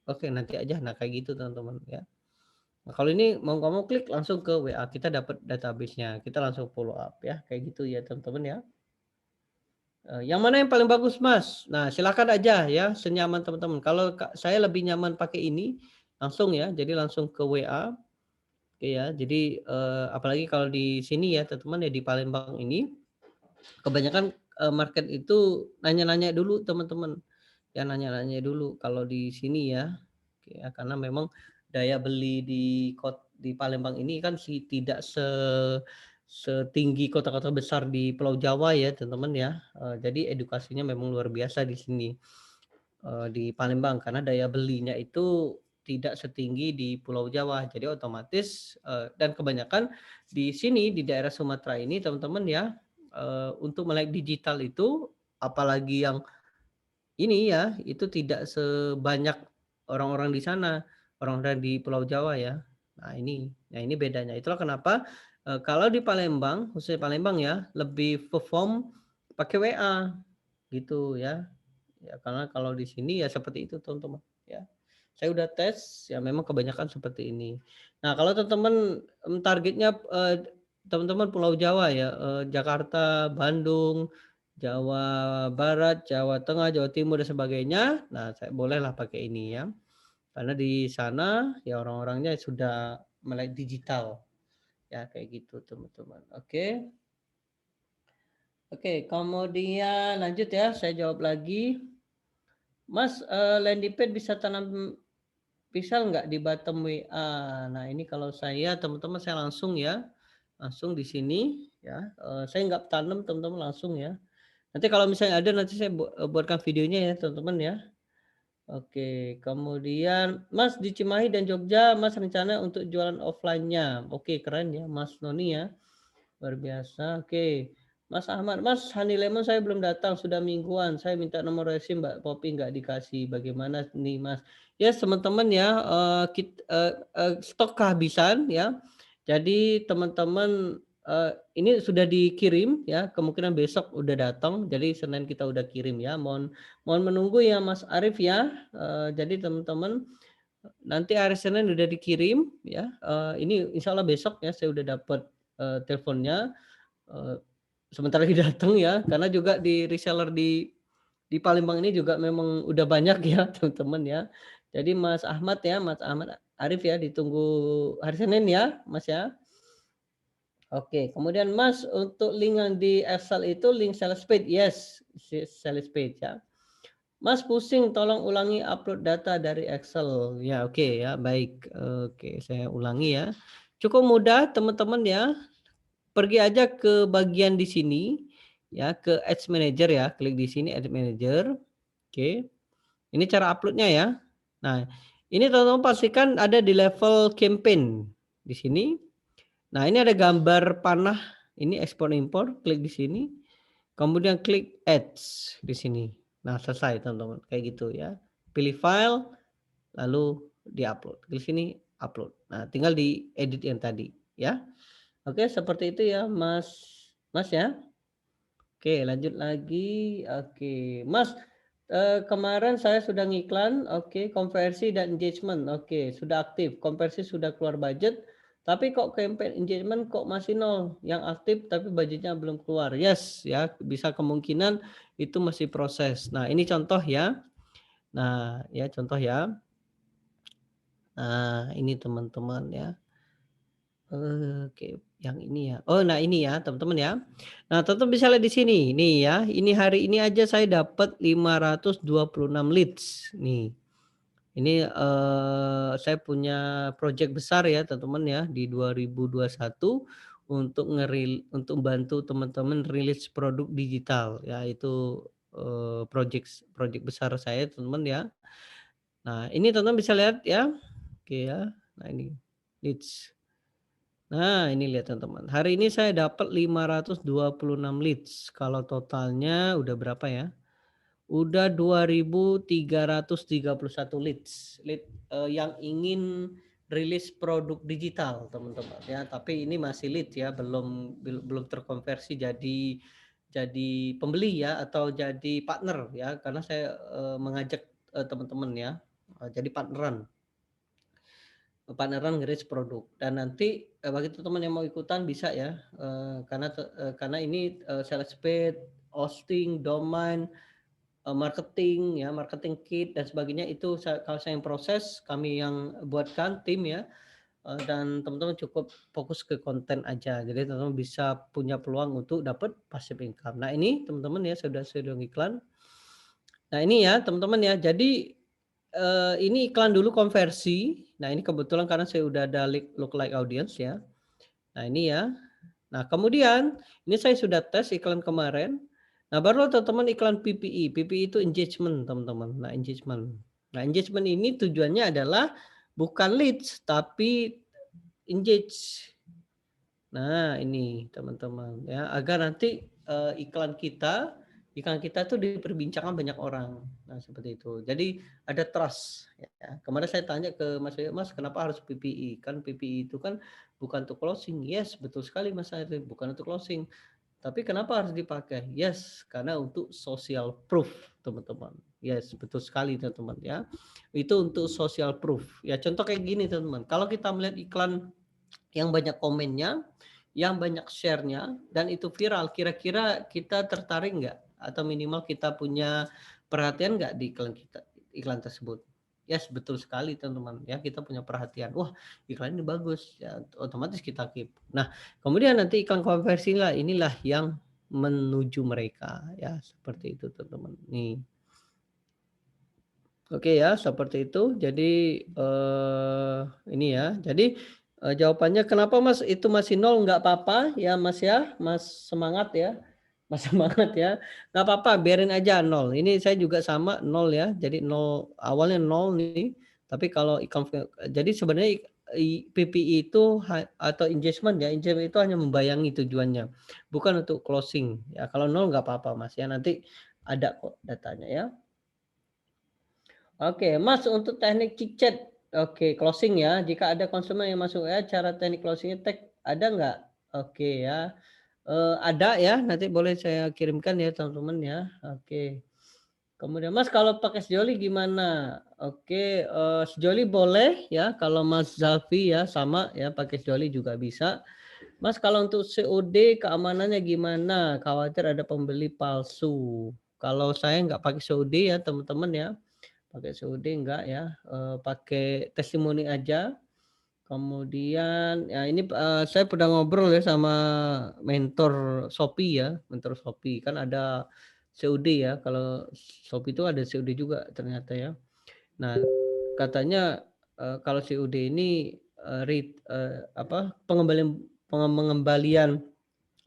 oke nanti aja. Nah kayak gitu teman-teman ya. Nah kalau ini mau nggak mau klik langsung ke WA, kita dapat database-nya, kita langsung follow up ya, kayak gitu ya teman-teman ya. Yang mana yang paling bagus Mas? Nah silakan aja ya, senyaman teman-teman. Kalau saya lebih nyaman pakai ini, langsung ya, jadi langsung ke WA. Iya, jadi, apalagi kalau di sini ya teman-teman ya di Palembang ini, kebanyakan, market itu nanya-nanya dulu teman-teman, ya nanya-nanya dulu kalau di sini ya, ya karena memang daya beli di Palembang ini kan tidak setinggi kota-kota besar di Pulau Jawa ya teman-teman ya, jadi edukasinya memang luar biasa di sini. Di Palembang karena daya belinya itu tidak setinggi di Pulau Jawa. Jadi otomatis, dan kebanyakan di sini di daerah Sumatera ini teman-teman ya, untuk melek digital itu apalagi yang ini ya, itu tidak sebanyak orang-orang di sana, orang-orang di Pulau Jawa ya. Nah ini bedanya. Itulah kenapa, kalau di Palembang, khususnya Palembang ya, lebih perform pakai WA gitu ya. Ya karena kalau di sini ya seperti itu teman-teman, ya. Saya udah tes, ya memang kebanyakan seperti ini. Nah kalau teman-teman, targetnya, teman-teman Pulau Jawa ya, Jakarta, Bandung, Jawa Barat, Jawa Tengah, Jawa Timur dan sebagainya, nah saya bolehlah pakai ini ya. Karena di sana ya orang-orangnya sudah melek digital, ya kayak gitu teman-teman. Oke. Oke, kemudian lanjut ya, saya jawab lagi. Mas, landing page bisa tanam pisau nggak di bottom WA? Nah, ini kalau saya teman-teman saya langsung ya, langsung di sini ya, saya nggak tanam teman-teman langsung ya. Nanti kalau misalnya ada nanti saya buatkan videonya ya teman-teman ya. Oke, kemudian Mas di Cimahi dan Jogja, Mas rencana untuk jualan offline-nya. Oke, keren ya Mas Noni ya, luar biasa. Oke. Mas Ahmad, Mas Honey Lemon saya belum datang, sudah mingguan. Saya minta nomor resim Mbak Popi nggak dikasih. Bagaimana nih Mas? Ya teman-teman ya, stok kehabisan ya. Jadi teman-teman ini sudah dikirim ya, kemungkinan besok udah datang. Jadi Senin kita udah kirim ya. Mohon mohon menunggu ya Mas Arif ya. Jadi teman-teman nanti hari Senin udah dikirim ya. Ini insya Allah besok ya saya udah dapat teleponnya. Eee, Sebentar lagi datang ya, karena juga di reseller di Palembang ini juga memang udah banyak ya teman-teman ya. Jadi Mas Ahmad ya, Mas Ahmad Arif ya ditunggu hari Senin ya, Mas ya. Oke, kemudian Mas untuk link yang di Excel itu link sales page, yes, sales page ya. Mas pusing tolong ulangi upload data dari Excel. Ya oke ya, baik. Oke, saya ulangi ya. Cukup mudah teman-teman ya. Pergi aja ke bagian di sini, ya, ke Ads Manager ya, klik di sini Ads Manager, oke. Ini cara upload-nya ya. Nah, ini teman-teman pastikan ada di level campaign, di sini. Nah, ini ada gambar panah, ini ekspor impor, klik di sini, kemudian klik Ads di sini. Nah, selesai teman-teman, kayak gitu ya. Pilih file, lalu di-upload. Di sini upload. Nah, tinggal diedit yang tadi, ya. Oke, seperti itu ya, Mas ya. Oke, lanjut lagi. Oke, Mas, kemarin saya sudah ngiklan, oke, konversi dan engagement, oke, sudah aktif. Konversi sudah keluar budget, tapi kok campaign engagement kok masih nol, yang aktif tapi budgetnya belum keluar. Yes, ya, bisa kemungkinan itu masih proses. Nah, ini contoh ya. Nah, ya contoh ya. Nah, ini teman-teman ya. Oke, yang ini ya. Oh, nah ini ya, teman-teman ya. Nah, teman-teman bisa lihat di sini. Nih ya, ini hari ini aja saya dapat 526 leads. Nih. Ini saya punya project besar ya, teman-teman ya, di 2021 untuk bantu teman-teman rilis produk digital ya, itu project project besar saya, teman-teman ya. Nah, ini teman-teman bisa lihat ya. Oke ya. Nah, ini leads. Nah, ini lihat teman-teman. Hari ini saya dapat 526 leads. Kalau totalnya udah berapa ya? Udah 2.331 leads. Yang ingin rilis produk digital, teman-teman ya. Tapi ini masih lead ya, belum terkonversi jadi pembeli ya atau jadi partner ya. Karena saya mengajak teman-teman ya jadi partneran. Partneran nge produk dan nanti, bagi teman-teman yang mau ikutan bisa ya, karena ini, sales page, hosting, domain, marketing ya, marketing kit dan sebagainya itu kalau saya yang proses, kami yang buatkan tim ya, dan teman-teman cukup fokus ke konten aja. Jadi teman-teman bisa punya peluang untuk dapat passive income. Nah ini teman-teman ya sudah iklan. Nah ini ya teman-teman ya, jadi ini iklan dulu konversi. Nah, ini kebetulan karena saya udah ada lookalike audience ya. Nah, ini ya. Nah, kemudian ini saya sudah tes iklan kemarin. Nah, baru teman-teman iklan PPI. PPI itu engagement, teman-teman. Nah, engagement. Nah, engagement ini tujuannya adalah bukan leads tapi engage. Nah, ini teman-teman ya, agar nanti iklan kita tuh diperbincangkan banyak orang. Nah, seperti itu. Jadi ada trust ya. Kemarin saya tanya ke Mas Yoyo, "Mas, kenapa harus PPI? Kan PPI itu kan bukan untuk closing." Yes, betul sekali Mas Arif, bukan untuk closing. Tapi kenapa harus dipakai? Yes, karena untuk social proof, teman-teman. Yes, betul sekali teman-teman ya. Itu untuk social proof. Ya contoh kayak gini teman-teman. Kalau kita melihat iklan yang banyak komennya, yang banyak share-nya, dan itu viral, kira-kira kita tertarik nggak? Atau minimal kita punya perhatian nggak di iklan tersebut? Yes, betul sekali teman-teman. Ya, kita punya perhatian. Wah, iklan ini bagus. Ya, otomatis kita keep. Nah, kemudian nanti iklan konversi inilah yang menuju mereka. Ya, seperti itu teman-teman. Nih. Oke ya, seperti itu. Jadi, ini ya. Jadi, jawabannya kenapa Mas itu masih nol, nggak apa-apa ya Mas ya, Mas semangat ya, Mas semangat ya, nggak apa-apa biarin aja nol. Ini saya juga sama nol ya, jadi nol awalnya nol nih, tapi kalau jadi sebenarnya PPI itu atau engagement ya, engagement itu hanya membayangi tujuannya, bukan untuk closing ya. Kalau nol nggak apa-apa Mas ya, nanti ada kok datanya ya. Oke, Mas untuk teknik chat, oke closing ya, jika ada konsumen yang masuk ya, cara teknik closing tag ada nggak? Oke ya, ada ya, nanti boleh saya kirimkan ya teman-teman ya, oke. Kemudian Mas kalau pakai sejoli gimana? Oke, sejoli boleh ya, kalau Mas Zalfi ya sama ya, pakai sejoli juga bisa. Mas kalau untuk COD keamanannya gimana? Khawatir ada pembeli palsu. Kalau saya nggak pakai COD ya teman-teman ya. Pakai COD enggak ya, pakai testimoni aja. Kemudian ya ini, saya pernah ngobrol ya sama mentor Shopee ya, mentor Shopee. Kan ada COD ya, kalau Shopee itu ada COD juga ternyata ya. Nah, katanya, kalau COD ini, apa, pengembalian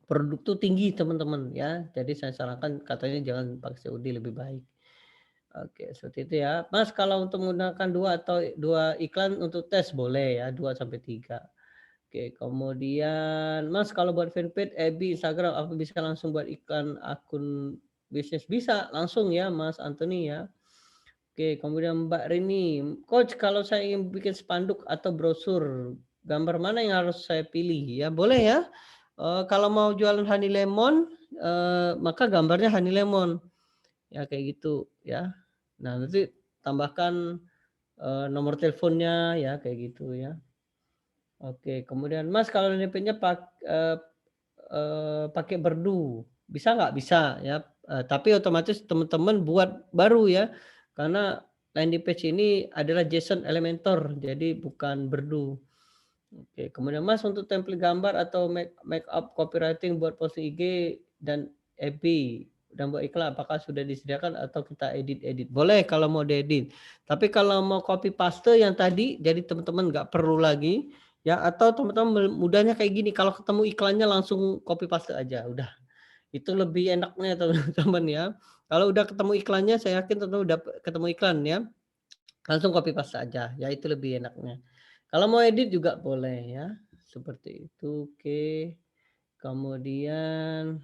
produk tuh tinggi teman-teman ya. Jadi saya sarankan katanya jangan pakai COD lebih baik. Oke, seperti itu ya. Mas, kalau untuk menggunakan 2 atau 2 iklan untuk tes boleh ya, 2 sampai 3. Oke, kemudian Mas kalau buat fanpage FB, Instagram apa bisa langsung buat iklan akun bisnis? Bisa, langsung ya Mas Anthony ya. Oke, kemudian Mbak Rini, Coach kalau saya ingin bikin spanduk atau brosur, gambar mana yang harus saya pilih? Ya boleh ya, kalau mau jualan honey lemon, maka gambarnya honey lemon. Ya kayak gitu ya. Nah nanti tambahkan, nomor teleponnya ya kayak gitu ya. Oke kemudian Mas kalau landing page-nya pakai Berdu, bisa nggak? Bisa ya, tapi otomatis teman-teman buat baru ya, karena landing page ini adalah JSON Elementor jadi bukan Berdu. Oke kemudian Mas untuk template gambar atau make up copywriting buat posting IG dan FB dan buat iklan apakah sudah disediakan atau kita edit-edit? Boleh kalau mau diedit. Tapi kalau mau copy paste yang tadi, jadi teman-teman nggak perlu lagi ya atau teman-teman mudahnya kayak gini, kalau ketemu iklannya langsung copy paste aja, udah. Itu lebih enaknya teman-teman ya. Kalau udah ketemu iklannya, saya yakin teman-teman udah ketemu iklan ya, langsung copy paste aja, ya itu lebih enaknya. Kalau mau edit juga boleh ya, seperti itu, oke. Kemudian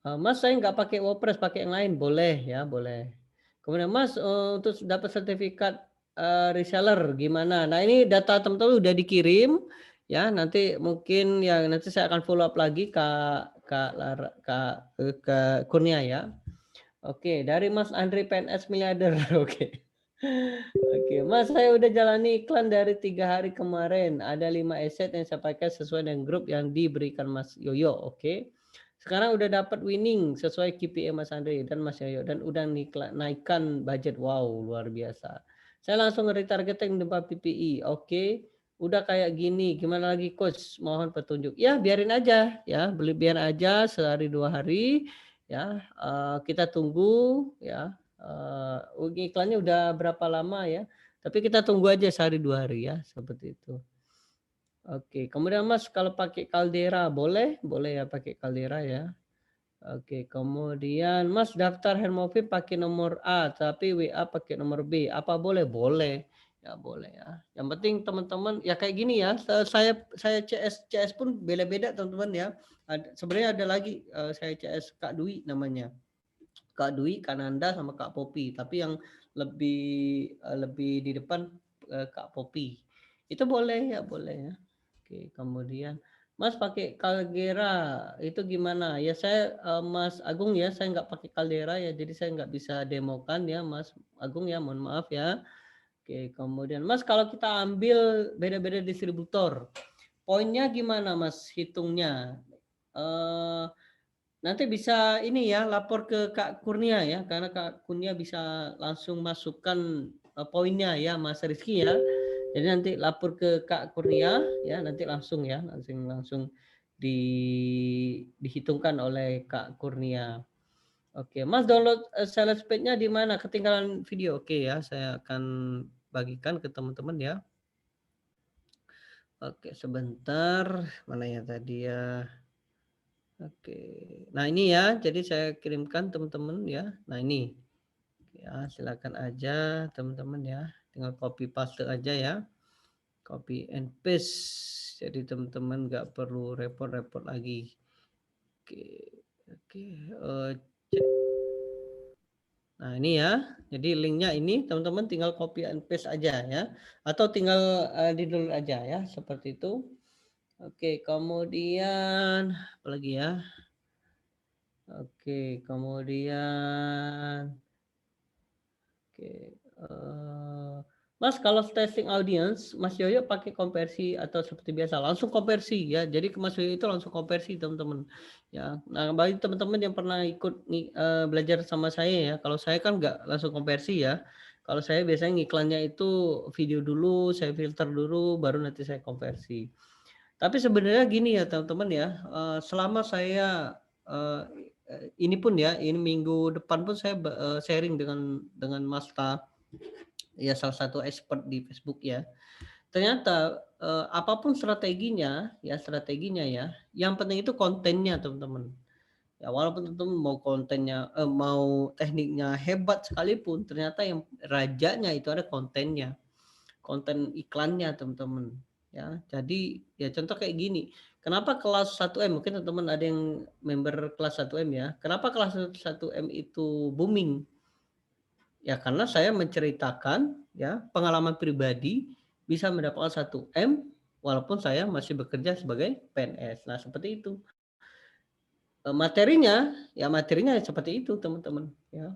Mas saya nggak pakai WordPress, pakai yang lain, boleh ya, boleh. Kemudian Mas, untuk dapat sertifikat, reseller gimana? Nah ini data teman-teman udah dikirim, ya nanti mungkin ya nanti saya akan follow up lagi Kak Kurnia ya. Oke dari Mas Andri PNS miliarder, oke. Oke, Mas saya udah jalani iklan dari 3 hari kemarin, ada 5 aset yang saya pakai sesuai dengan grup yang diberikan Mas Yoyo, oke. Sekarang udah dapat winning sesuai KPI Mas Andri dan Mas Yoyo dan udah naikkan budget, wow luar biasa. Saya langsung retargeting tempat PPI, oke. Udah kayak gini, gimana lagi coach? Mohon petunjuk. Ya biarin aja ya, biar aja sehari 2 hari ya, kita tunggu ya. Iklannya udah berapa lama ya, tapi kita tunggu aja sehari 2 hari ya, seperti itu. Oke, kemudian Mas kalau pakai Caldera boleh? Boleh ya pakai Caldera ya. Oke, kemudian Mas daftar Hermovip pakai nomor A, tapi WA pakai nomor B, apa boleh? Boleh, ya boleh ya. Yang penting teman-teman ya kayak gini ya, saya CS pun beda-beda teman-teman ya. Sebenarnya ada lagi, saya CS Kak Dwi namanya. Kak Dwi, Kak Nanda, sama Kak Popi. Tapi yang lebih di depan, Kak Popi. Itu boleh ya, boleh ya. Oke, kemudian Mas pakai Caldera itu gimana? Ya saya, Mas Agung ya, saya nggak pakai Caldera ya, jadi saya nggak bisa demokan ya Mas Agung ya, mohon maaf ya. Oke, kemudian Mas kalau kita ambil beda-beda distributor, poinnya gimana Mas hitungnya? Eh Nanti bisa ini ya, lapor ke Kak Kurnia ya, karena Kak Kurnia bisa langsung masukkan, poinnya ya, Mas Rizky ya. Jadi nanti lapor ke Kak Kurnia ya, nanti langsung ya, langsung langsung di dihitungkan oleh Kak Kurnia. Oke, Mas download, sales page-nya di mana? Ketinggalan video. Oke ya, saya akan bagikan ke teman-teman ya. Oke, sebentar, mana ya tadi ya? Oke. Nah ini ya, jadi saya kirimkan teman-teman ya. Nah ini, ya silakan aja teman-teman ya. Tinggal copy paste aja ya. copy and paste. Jadi teman-teman nggak perlu repot-repot lagi. Oke, cek. Nah ini ya, jadi linknya ini teman-teman tinggal copy and paste aja ya, atau tinggal di download aja ya, seperti itu. Oke, kemudian apa lagi ya? Oke, kemudian oke, Mas kalau testing audience, Mas Yoyo pakai konversi atau seperti biasa? Langsung konversi ya. Jadi Mas Yoyo itu langsung konversi teman-teman. Ya. Nah bagi teman-teman yang pernah ikut belajar sama saya ya, kalau saya kan nggak langsung konversi ya. Kalau saya biasanya ngiklannya itu video dulu, saya filter dulu, baru nanti saya konversi. Tapi sebenarnya gini ya teman-teman ya, selama saya ini pun ya, ini minggu depan pun saya sharing dengan Mas Ta, ya salah satu expert di Facebook ya. Ternyata apapun strateginya ya, yang penting itu kontennya teman-teman. Ya walaupun teman-teman mau kontennya, mau tekniknya hebat sekalipun, ternyata yang rajanya itu ada kontennya, konten iklannya teman-teman. Ya, jadi ya contoh kayak gini. Kenapa kelas 1M? Mungkin teman-teman ada yang member kelas 1M ya. Kenapa kelas 1M itu booming? Ya karena saya menceritakan ya pengalaman pribadi bisa mendapatkan 1M walaupun saya masih bekerja sebagai PNS. Nah, seperti itu. Materinya seperti itu, teman-teman, ya.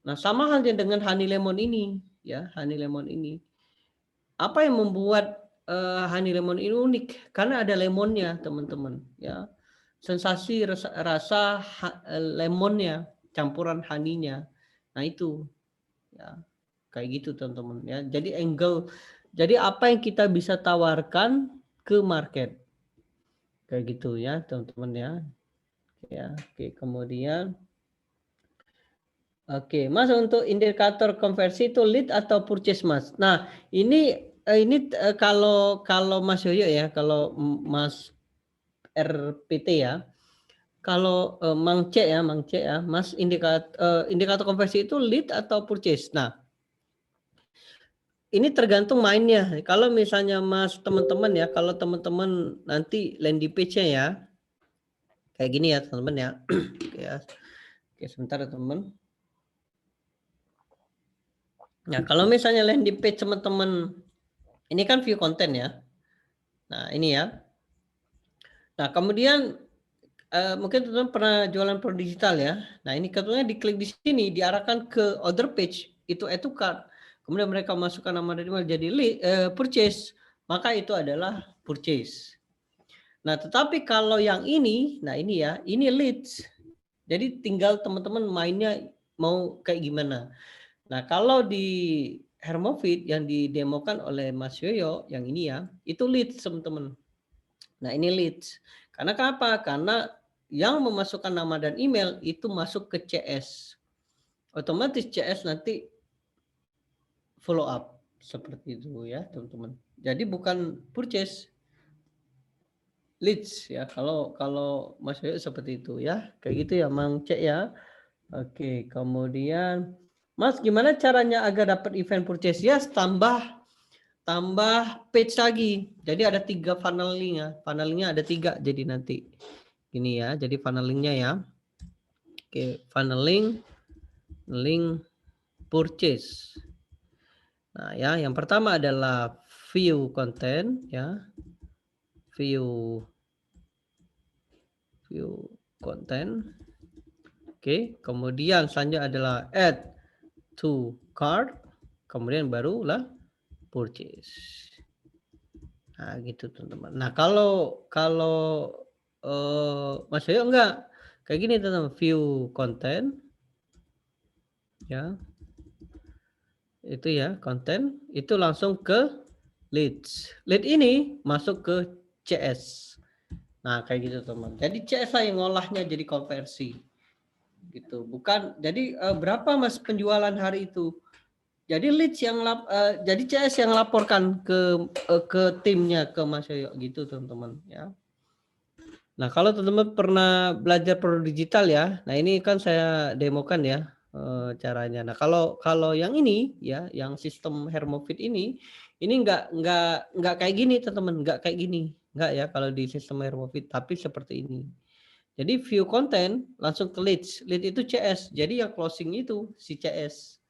Nah, sama halnya dengan honey lemon ini, ya, honey lemon ini. Apa yang membuat honey lemon ini unik? Karena ada lemonnya, teman-teman, ya. Sensasi rasa lemonnya, campuran honey-nya. Nah, itu, ya. Kayak gitu, teman-teman, ya. Jadi apa yang kita bisa tawarkan ke market. Kayak gitu ya, teman-teman ya. Ya, oke, kemudian oke, Mas untuk indikator konversi itu lead atau purchase, Mas. Nah, ini kalau Mas Yoyo ya, kalau Mas RPT ya, kalau Mang C ya, Mas indikator konversi itu lead atau purchase. Nah, ini tergantung mainnya. Kalau misalnya Mas teman-teman ya, kalau teman-teman nanti landing page-nya ya, kayak gini ya teman-teman ya. Oke ya. Oke, sebentar ya teman. Nah, kalau misalnya landing page teman-teman, ini kan view konten ya. Nah, ini ya. Nah, kemudian mungkin teman-teman pernah jualan produk digital ya. Nah, ini kebetulan diklik di sini, diarahkan ke order page, itu add to cart. Kemudian mereka masukkan nama dan email jadi purchase, maka itu adalah purchase. Nah, tetapi kalau yang ini, nah ini ya, ini leads. Jadi tinggal teman-teman mainnya mau kayak gimana. Nah, kalau di Hermofit yang didemokan oleh Mas Yoyo, yang ini ya, itu leads teman-teman. Nah, ini leads. Karena kenapa? Karena yang memasukkan nama dan email itu masuk ke CS. Otomatis CS nanti follow up. Seperti itu ya, teman-teman. Jadi bukan purchase, leads ya. Kalau Mas Yoyo seperti itu ya. Kayak gitu ya, Mang Cek ya. Oke, kemudian Mas gimana caranya agar dapat event purchase? Ya, tambah page lagi. Jadi ada 3 funnelingnya. Funnelingnya ada 3 jadi nanti. Ini ya, jadi funnelingnya ya. Oke, funneling, link purchase. Nah ya, yang pertama adalah view content ya. View content. Oke, kemudian selanjutnya adalah add to cart. Kemudian barulah purchase. Nah, gitu teman-teman. Nah, kalau Mas Yoyo enggak kayak gini teman-teman, view content ya. Itu ya, konten itu langsung ke leads. Lead ini masuk ke CS. Nah, kayak gitu teman. Jadi CS lah yang ngolahnya jadi konversi. Gitu. Bukan jadi berapa Mas penjualan hari itu? Jadi leads yang jadi CS yang laporkan ke timnya, ke Mas Yoyo gitu teman-teman ya. Nah, kalau teman-teman pernah belajar produk digital ya. Nah, ini kan saya demokan ya. caranya. Nah, kalau yang ini ya, yang sistem Hermofit ini nggak kayak gini teman-teman, nggak kayak gini, nggak ya kalau di sistem Hermofit, tapi seperti ini. Jadi view konten langsung ke leads, lead itu CS, jadi yang closing itu si CS.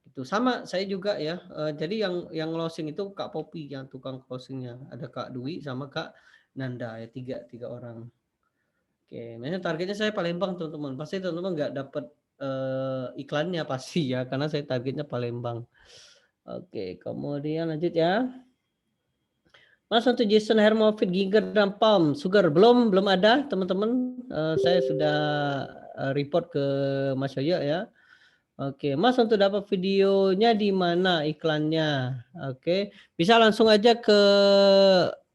Itu sama saya juga ya, jadi yang closing itu Kak Popi yang tukang closingnya, ada Kak Dwi sama Kak Nanda ya, tiga orang. Oke, makanya targetnya saya Palembang teman-teman. Pasti teman-teman nggak dapat iklannya pasti ya, karena saya targetnya Palembang. Oke, kemudian lanjut ya. Mas untuk Jason Hermofit Ginger dan Palm Sugar belum ada teman-teman. Saya sudah report ke Mas Yoyo ya. Oke, Mas untuk dapat videonya di mana iklannya? Oke, bisa langsung aja ke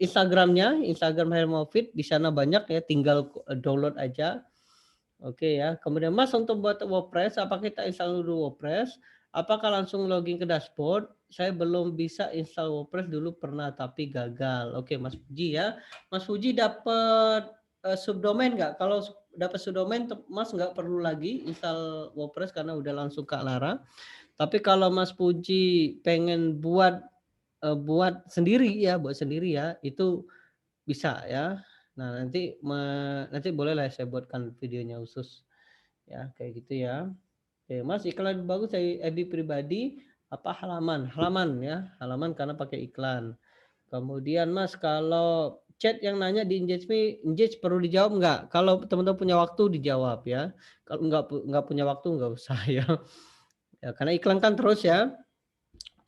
Instagramnya, Instagram Hermofit. Di sana banyak ya, tinggal download aja. Oke ya. Kemudian Mas untuk buat WordPress, apakah kita install dulu WordPress? Apakah langsung login ke dashboard? Saya belum bisa install WordPress dulu pernah tapi gagal. Oke, Mas Puji ya. Mas Puji dapat subdomain nggak? Kalau dapat subdomain, Mas nggak perlu lagi install WordPress karena udah langsung ke Alara. Tapi kalau Mas Puji pengen buat sendiri ya, itu bisa ya. Nah, nanti bolehlah saya buatkan videonya khusus ya, kayak gitu ya. Oke, Mas iklan bagus saya edit pribadi apa halaman ya, halaman karena pakai iklan. Kemudian Mas kalau chat yang nanya di Engage perlu dijawab nggak? Kalau teman-teman punya waktu dijawab ya. Kalau nggak punya waktu nggak usah ya. Ya karena iklan kan terus ya.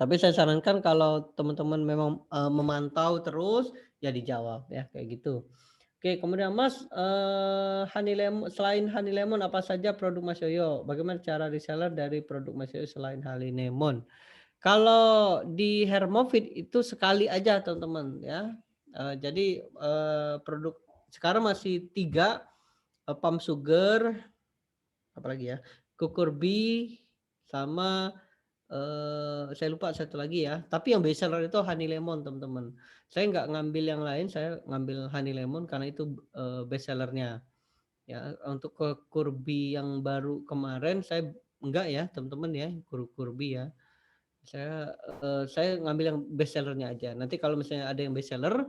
Tapi saya sarankan kalau teman-teman memang memantau terus ya dijawab ya kayak gitu. Oke, kemudian Mas, selain Honey Lemon apa saja produk Mas Yoyo? Bagaimana cara reseller dari produk Mas Yoyo selain Honey Lemon? Kalau di Hermofit itu sekali aja teman-teman ya. Jadi produk sekarang masih 3, Palm Sugar, apalagi ya, Kukurbi, sama saya lupa satu lagi ya, tapi yang best seller itu Honey Lemon teman-teman. Saya nggak ngambil yang lain, saya ngambil Honey Lemon karena itu best sellernya. Ya, untuk ke Kurbi yang baru kemarin saya enggak ya teman-teman ya, Kurbi ya. Saya ngambil yang best sellernya aja. Nanti kalau misalnya ada yang best seller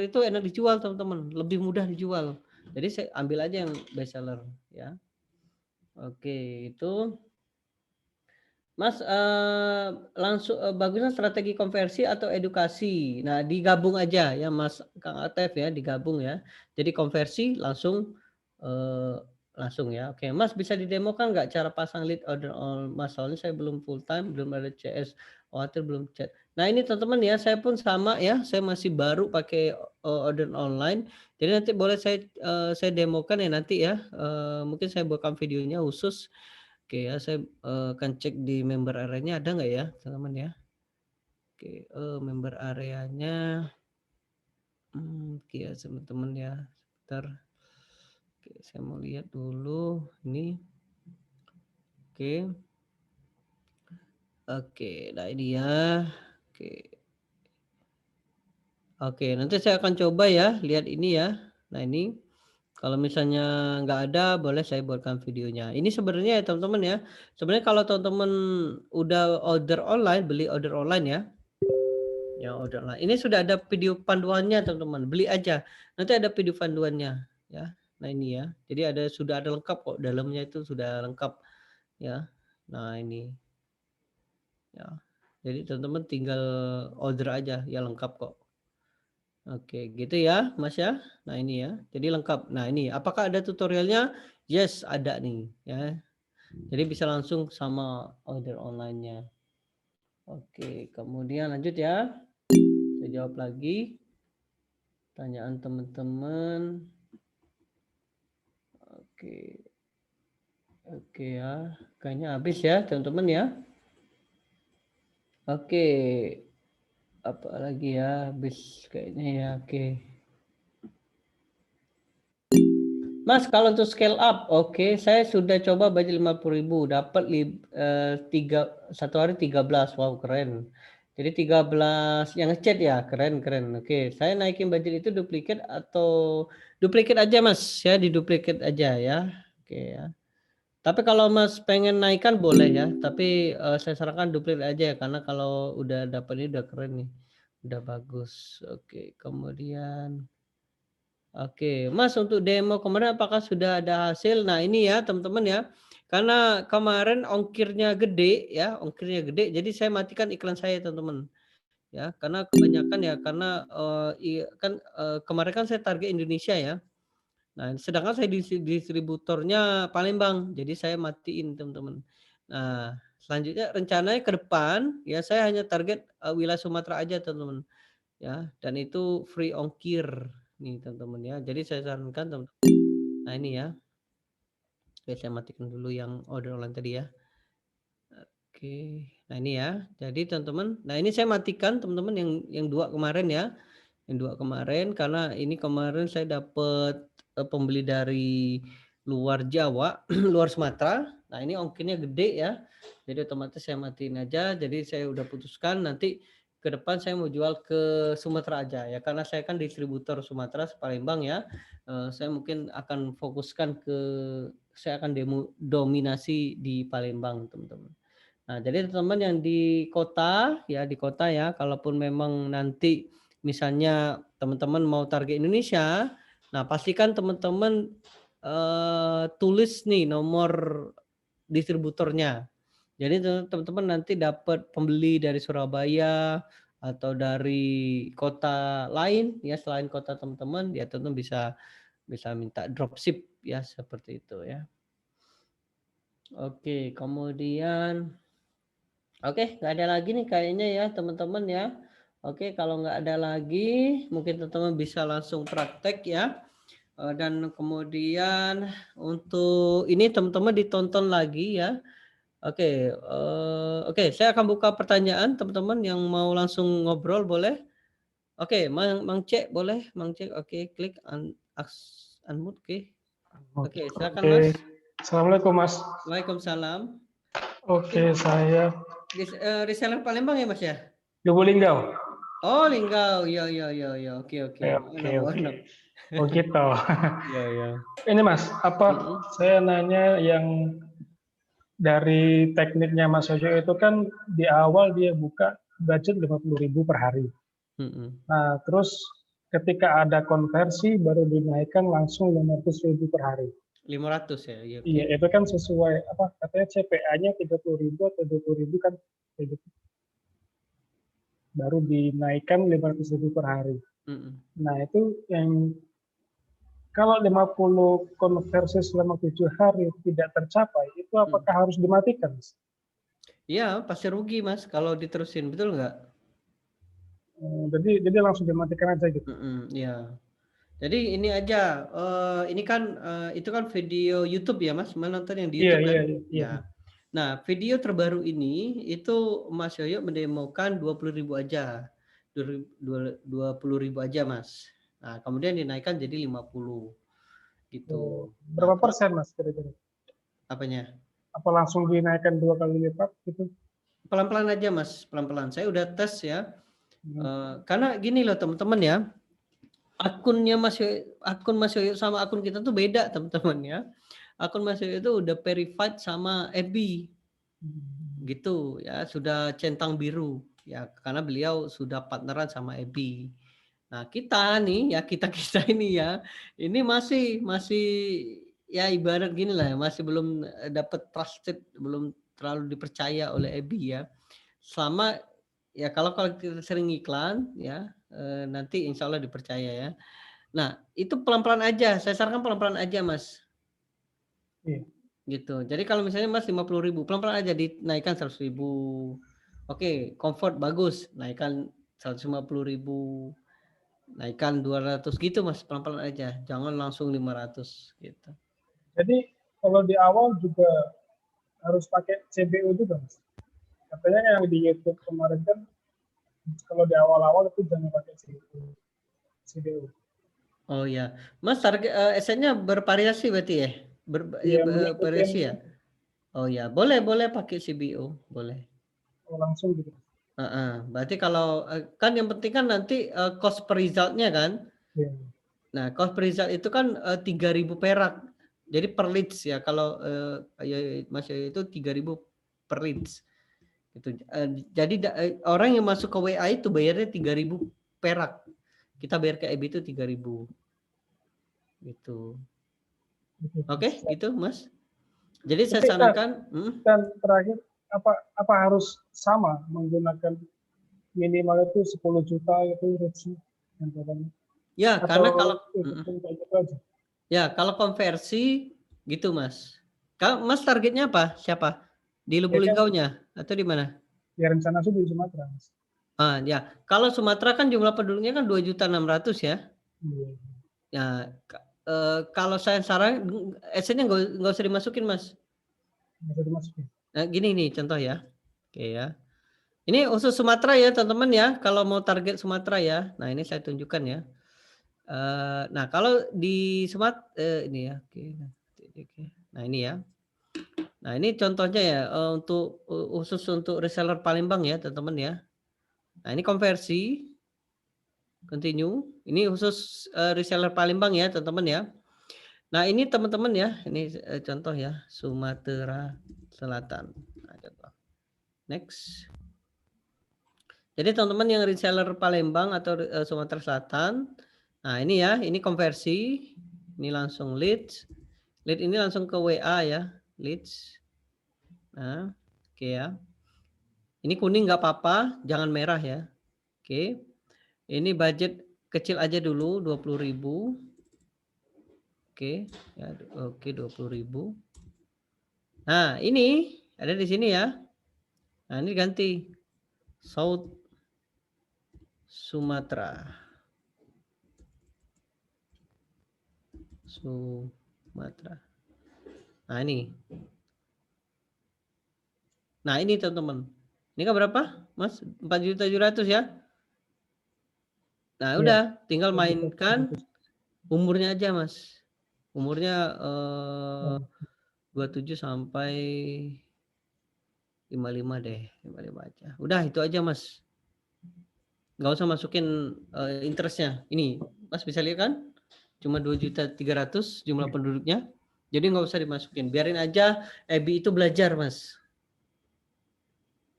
itu enak dijual teman-teman, lebih mudah dijual. Jadi saya ambil aja yang best seller ya. Oke, itu Mas, langsung bagusnya strategi konversi atau edukasi? Nah, digabung aja ya Mas Kang Atef ya, digabung ya. Jadi konversi langsung ya. Oke, Mas bisa didemokan nggak cara pasang lead order on Mas? Soalnya saya belum full time, belum ada CS, khawatir belum chat. Nah, ini teman-teman ya, saya pun sama ya, saya masih baru pakai order online. Jadi nanti boleh saya demokan ya nanti ya. Mungkin saya buatkan videonya khusus. Oke ya, saya akan cek di member area-nya ada nggak ya, teman-teman ya? Oke, member areanya, oke ya teman-teman ya, sebentar. Oke, saya mau lihat dulu ini. Oke. Oke, nah ini ya. Oke. Oke, nanti saya akan coba ya, lihat ini ya. Nah ini, kalau misalnya nggak ada, boleh saya buatkan videonya. Ini sebenarnya ya teman-teman ya, sebenarnya kalau teman-teman udah order online, beli order online ya, ya order online. Ini sudah ada video panduannya teman-teman, beli aja. Nanti ada video panduannya ya. Nah ini ya. Jadi sudah ada lengkap kok dalamnya itu sudah lengkap ya. Nah ini ya. Jadi teman-teman tinggal order aja ya lengkap kok. Oke, gitu ya Mas ya. Nah ini ya. Jadi lengkap. Nah ini apakah ada tutorialnya? Yes, ada nih ya. Jadi bisa langsung sama order online-nya. Oke, kemudian lanjut ya. Saya jawab lagi. Pertanyaan teman-teman. Oke. Oke ya. Kayaknya habis ya, teman-teman ya. Oke. Apa lagi ya? Habis kayaknya ya. Oke. Mas, kalau untuk scale up, oke, saya sudah coba budget 50.000, dapat satu hari 13, wow keren. Jadi 13 yang ngechat ya, keren keren. Oke, saya naikin budget itu duplikat atau duplikat aja Mas, ya diduplikat aja ya. Oke ya. Tapi kalau Mas pengen naikkan boleh ya, tapi saya sarankan duplik aja ya, karena kalau udah dapat ini udah keren nih, udah bagus. Oke, kemudian oke, Mas untuk demo kemarin apakah sudah ada hasil? Nah ini ya teman-teman ya, karena kemarin ongkirnya gede ya, ongkirnya gede, jadi saya matikan iklan saya teman-teman. Ya, karena kebanyakan ya, karena kan kemarin kan saya target Indonesia ya. Nah, sedangkan saya distributornya Palembang, jadi saya matiin teman-teman. Nah, selanjutnya rencananya ke depan ya saya hanya target wilayah Sumatera aja teman-teman ya, dan itu free ongkir nih teman-teman ya. Jadi saya sarankan teman-teman. Nah ini ya, oke saya matikan dulu yang order online tadi ya. Oke, nah ini ya. Jadi teman-teman, nah ini saya matikan teman-teman yang 2 kemarin ya. Yang 2 kemarin karena ini kemarin saya dapat pembeli dari luar Jawa, luar Sumatera. Nah, ini ongkirnya gede ya. Jadi otomatis saya matiin aja. Jadi saya udah putuskan nanti ke depan saya mau jual ke Sumatera aja ya. Karena saya kan distributor Sumatera Palembang ya. Saya mungkin akan fokuskan saya akan dominasi di Palembang, teman-teman. Nah, jadi teman-teman yang di kota ya, kalaupun memang nanti misalnya teman-teman mau target Indonesia, nah pastikan teman-teman tulis nih nomor distributornya. Jadi teman-teman nanti dapat pembeli dari Surabaya atau dari kota lain ya selain kota teman-teman, ya teman-teman bisa bisa minta dropship ya seperti itu ya. Oke, kemudian oke, nggak ada lagi nih kayaknya ya teman-teman ya. Oke, kalau nggak ada lagi, mungkin teman-teman bisa langsung praktek ya. Dan kemudian untuk ini teman-teman ditonton lagi ya. Oke, oke, saya akan buka pertanyaan teman-teman yang mau langsung ngobrol boleh. Oke, Mang Cek boleh, Mang Cek. Oke, klik unmute. Oke, silakan Oke, Mas. Assalamualaikum Mas. Waalaikumsalam. Oke, saya Reseller Palembang ya Mas ya? Lubuk Linggau. Oh, Linggau. Ya, ya, ya, ya. Oke, oke. Oke, oke. Mana. Oh gitu. Ya, ya. Ini Mas, saya nanya yang dari tekniknya Mas Ojo itu kan di awal dia buka budget 50.000 per hari. Mm-mm. Nah, terus ketika ada konversi baru dinaikkan langsung 500.000 per hari. 500 ya. Ya, oke. Iya, itu kan sesuai katanya CPA-nya 30.000 atau 20.000 kan kayak gitu. Baru dinaikkan 500.000 per hari. Mm-mm. Nah, itu yang kalau 50 konversi selama 7 hari tidak tercapai, itu apakah harus dimatikan? Iya, pasti rugi Mas kalau diterusin, betul nggak? Jadi langsung dimatikan aja gitu. Iya. Jadi ini aja, ini kan itu kan video YouTube ya Mas, menonton yang di Iya, YouTube kan? iya, iya. Ya. Nah, video terbaru ini itu Mas Yoyo mendemokan 20.000 aja. 20.000 aja Mas. Nah, kemudian dinaikkan jadi 50 gitu. Nah, Berapa persen Mas kira-kira? apanya? Apa langsung dinaikkan 2 kali lipat gitu? Pelan-pelan aja Mas, pelan-pelan. Saya udah tes ya. Karena gini loh teman-teman ya, akun Mas Yoyo sama akun kita tuh beda teman-teman ya. Akun Mas Yoyo itu udah verified sama FB gitu ya, sudah centang biru ya, karena beliau sudah partneran sama FB. Nah kita nih ya kita ini ya, ini masih ya ibarat gini lah, masih belum dapat trusted, belum terlalu dipercaya oleh FB ya. Selama ya kalau kita sering iklan ya, nanti insya Allah dipercaya ya. Nah itu pelan-pelan aja, saya sarankan pelan-pelan aja Mas. Iya. Gitu. Jadi kalau misalnya Mas 50.000, pelan-pelan aja dinaikkan 100.000. Oke, comfort bagus, naikkan 150.000, naikkan 200 gitu Mas, pelan-pelan aja. Jangan langsung 500 gitu. Jadi kalau di awal juga harus pakai CBU juga Mas. Katanya yang di YouTube kemarin kan kalau di awal-awal itu jangan pakai CBU. Oh ya, Mas target esennya bervariasi berarti ya? Iya, Bervariasi ya? Oh ya, boleh pakai CBO, boleh. langsung gitu. Berarti kalau kan yang penting kan nanti cost per result-nya kan. Iya. Nah, cost per result itu kan 3.000 perak. Jadi per leads ya. Kalau ya, Mas Yoyo itu 3.000 per leads. Gitu. Jadi orang yang masuk ke WA itu bayarnya 3.000 perak. Kita bayar ke EB itu 3.000. Gitu. Oke, gitu Mas. Jadi saya sarankan. Dan terakhir, apa harus sama menggunakan minimal itu 10 juta itu reach-nya yang katanya? Ya, Atau karena kalau aja? ya kalau konversi gitu Mas. Kalau Mas targetnya apa? Siapa? Di Lubuk Linggaunya atau di mana? Ya rencana sih di Sumatera. Ah, ya. Kalau Sumatera kan jumlah penduduknya kan 2.600.000 ya. Ya, kalau saya saran adsense-nya nggak usah dimasukin Mas. Nggak usah dimasukin. Nah, gini nih contoh ya. Oke ya. Ini khusus Sumatera ya teman-teman ya. Kalau mau target Sumatera ya. Nah ini saya tunjukkan ya. Nah kalau di Sumatera ini ya. Oke. Nah ini ya. Nah ini contohnya ya untuk khusus untuk reseller Palembang ya teman-teman ya. Nah ini konversi. Continue. Ini khusus reseller Palembang ya teman-teman ya. Nah ini teman-teman ya. Ini contoh ya. Sumatera Selatan. Nah, contoh. Next. Jadi teman-teman yang reseller Palembang atau Sumatera Selatan, nah ini ya, ini konversi, ini langsung leads, lead ini langsung ke WA ya, leads. Nah, oke ya. Ini kuning nggak apa-apa, jangan merah ya. Oke. Ini budget kecil aja dulu, 20.000. Oke, ya, oke 20.000. Nah, ini ada di sini ya. Nah, ini ganti South Sumatera. Sumatera. Nah ini. Nah ini teman-teman. Ini kan berapa Mas? 4.700.000 ya. Nah udah tinggal mainkan umurnya aja Mas. Umurnya 27 sampai 55 deh. 55 aja. Udah itu aja Mas. Nggak usah masukin interestnya. Ini Mas bisa lihat kan? Cuma 2.300.000 jumlah penduduknya. Jadi nggak usah dimasukin. Biarin aja EBI itu belajar Mas.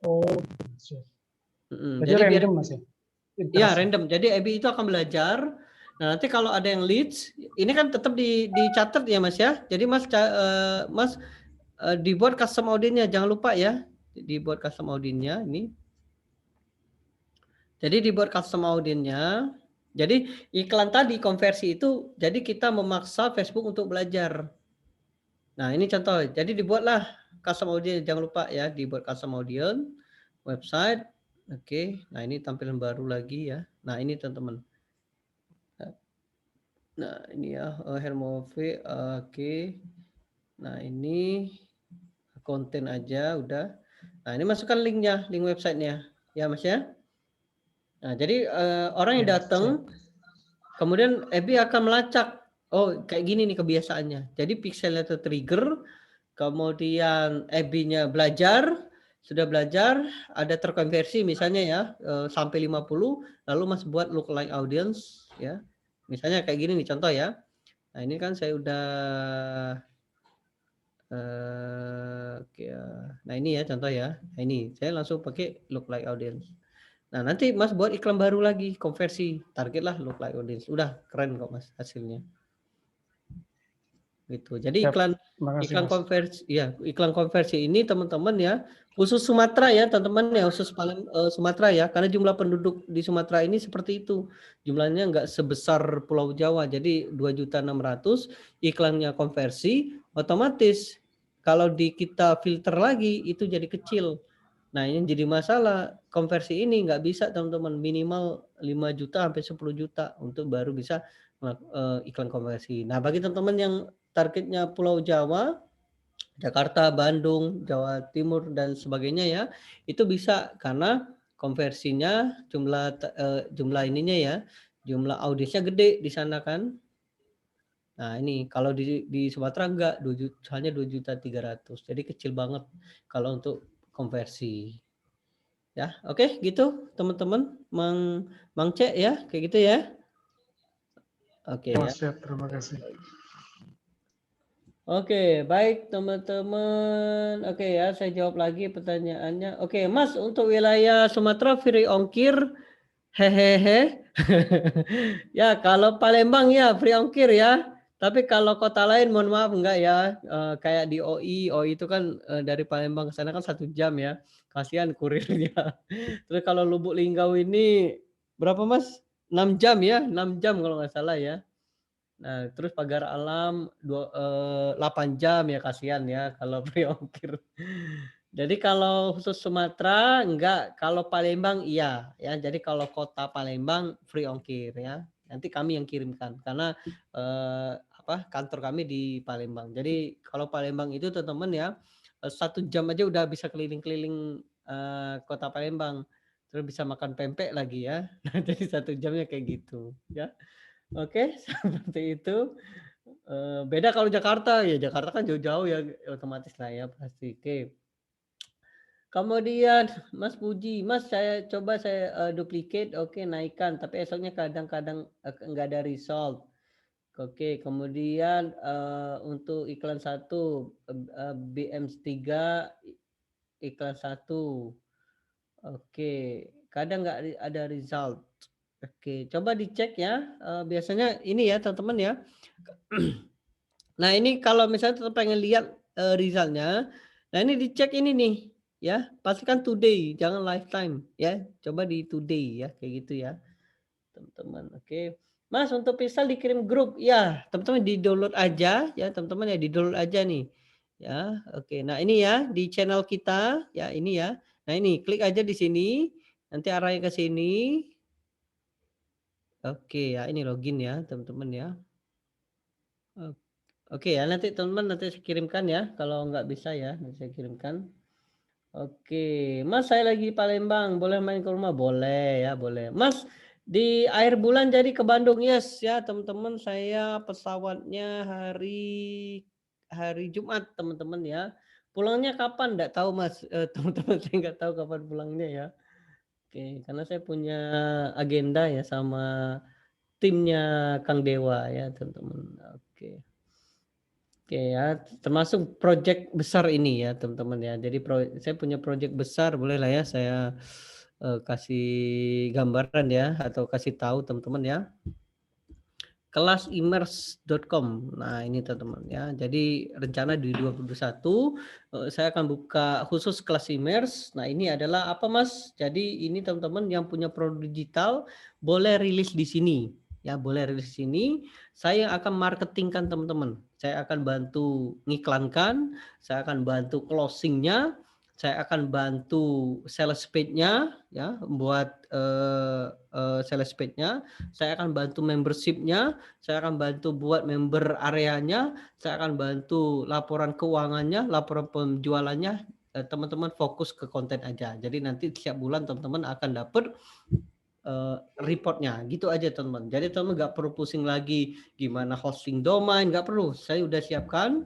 Oh, jadi random Mas ya? Iya random. Jadi EBI itu akan belajar. Nah nanti kalau ada yang leads, ini kan tetap dicatat ya Mas ya. Jadi Mas dibuat custom auditnya, jangan lupa ya. Dibuat custom auditnya ini. Jadi dibuat custom auditnya. Jadi iklan tadi konversi itu, jadi kita memaksa Facebook untuk belajar. Nah ini contoh. Jadi dibuatlah custom audit, jangan lupa ya, dibuat custom audit website. Oke. Nah ini tampilan baru lagi ya. Nah ini teman-teman. Nah ini ya Hermove, oke. Nah ini konten aja udah. Nah ini masukkan linknya, link websitenya ya Mas ya. Nah jadi orang yang datang kemudian EBI akan melacak, oh kayak gini nih kebiasaannya. Jadi pixelnya tertrigger, kemudian EBI-nya belajar, sudah belajar, ada terkonversi misalnya ya sampai 50, lalu Mas buat lookalike audience ya. Misalnya kayak gini nih contoh ya. Nah ini kan saya udah nah ini ya contoh ya. Nah ini saya langsung pakai lookalike audience. Nah nanti Mas buat iklan baru lagi konversi, targetlah lookalike audience. Udah keren kok Mas hasilnya. Gitu. Jadi iklan konversi ya, iklan konversi ini teman-teman ya, khusus Sumatera ya teman-teman ya, khusus Sumatera ya, karena jumlah penduduk di Sumatera ini seperti itu. Jumlahnya nggak sebesar Pulau Jawa. Jadi 2.600.000 iklannya konversi, otomatis kalau kita filter lagi itu jadi kecil. Nah, ini jadi masalah. Konversi ini nggak bisa teman-teman, minimal 5 juta sampai 10 juta untuk baru bisa iklan konversi. Nah, bagi teman-teman yang targetnya Pulau Jawa, Jakarta, Bandung, Jawa Timur dan sebagainya ya, itu bisa karena konversinya jumlah ininya ya, jumlah audiensnya gede di sana kan. Nah ini kalau di Sumatera enggak, hanya 2.300.000, jadi kecil banget kalau untuk konversi. Ya oke gitu teman-teman, Mang Cek ya kayak gitu ya. Oke ya. Mas, terima kasih. Oke, baik teman-teman. Oke ya, saya jawab lagi pertanyaannya. Oke, Mas, untuk wilayah Sumatera free ongkir, hehehe. Ya, kalau Palembang ya free ongkir ya. Tapi kalau kota lain, mohon maaf enggak ya. Kayak di OI itu kan dari Palembang ke sana kan 1 jam ya. Kasihan kurirnya. Terus kalau Lubuk Linggau ini berapa Mas? 6 jam ya, 6 jam kalau nggak salah ya. Nah, terus Pagar Alam 8 jam ya, kasihan ya kalau free ongkir. Jadi kalau khusus Sumatera enggak, kalau Palembang iya ya. Jadi kalau kota Palembang free ongkir ya. Nanti kami yang kirimkan karena kantor kami di Palembang. Jadi kalau Palembang itu teman-teman ya 1 jam aja udah bisa keliling-keliling kota Palembang. Terus bisa makan pempek lagi ya. Nah, jadi 1 jamnya kayak gitu ya. Oke, seperti itu. Beda kalau Jakarta, ya Jakarta kan jauh-jauh ya, otomatis lah ya pasti. Oke. Kemudian Mas Puji, "Mas saya duplicate, oke naikkan, tapi esoknya kadang-kadang, nggak ada result." Oke, kemudian, untuk iklan satu BM3 iklan satu. Oke, kadang nggak ada result. Oke, coba dicek ya, biasanya ini ya teman-teman ya. Nah ini kalau misalnya tetap pengen lihat, result-nya, nah ini dicek ini nih, ya, pastikan today, jangan lifetime ya, coba di today ya, kayak gitu ya, teman-teman. Oke. Mas untuk pistol dikirim grup, ya teman-teman di-download aja ya teman-teman ya, di-download aja nih, ya, oke. Nah ini ya, di channel kita, ya ini ya. Nah ini, klik aja di sini, nanti arahnya ke sini. Oke ya, ini login ya teman-teman ya. Oke ya, nanti teman-teman nanti saya kirimkan ya, kalau nggak bisa ya, nanti saya kirimkan. Oke, Mas saya lagi di Palembang, boleh main ke rumah? Boleh ya, boleh. Mas di akhir bulan jadi ke Bandung, yes ya teman-teman. Saya pesawatnya hari hari Jumat teman-teman ya. Pulangnya kapan? Nggak tahu Mas. Teman-teman saya nggak tahu kapan pulangnya ya. Oke, karena saya punya agenda ya sama timnya Kang Dewa ya teman-teman. Oke. Oke ya, termasuk proyek besar ini ya teman-teman ya. Jadi saya punya proyek besar, boleh lah ya saya kasih gambaran ya atau kasih tahu teman-teman ya. Kelasimmerse.com. Nah ini teman-teman ya. Jadi rencana di 2021 saya akan buka khusus kelas Immerse. Nah ini adalah apa Mas? Jadi ini teman-teman yang punya produk digital boleh rilis di sini. Ya boleh rilis di sini. Saya akan marketingkan teman-teman. Saya akan bantu ngiklankan. Saya akan bantu closingnya. Saya akan bantu sales page-nya ya, buat sales page-nya. Saya akan bantu membership-nya, saya akan bantu buat member areanya, saya akan bantu laporan keuangannya, laporan penjualannya. Teman-teman fokus ke konten aja. Jadi nanti setiap bulan teman-teman akan dapat reportnya, gitu aja teman-teman. Jadi teman-teman nggak perlu pusing lagi gimana hosting domain, nggak perlu. Saya udah siapkan.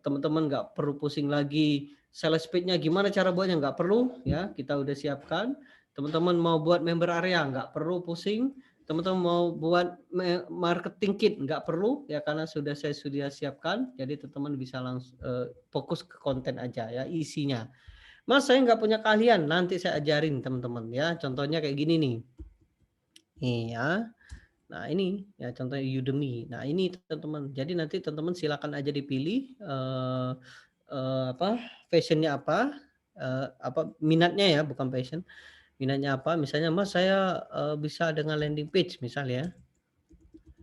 Teman-teman nggak perlu pusing lagi sales page-nya gimana cara buatnya, nggak perlu ya. Kita udah siapkan. Teman-teman mau buat member area nggak perlu pusing. Teman-teman mau buat marketing kit nggak perlu ya, karena saya sudah siapkan. Jadi teman-teman bisa langsung fokus ke konten aja ya, isinya. Mas saya nggak punya keahlian, nanti saya ajarin teman-teman ya. Contohnya kayak gini nih. Iya. Nah ini ya contohnya Udemy. Nah ini teman-teman. Jadi nanti teman-teman silakan aja dipilih passionnya apa minatnya ya, bukan passion. Minatnya apa? Misalnya Mas saya bisa dengan landing page misalnya.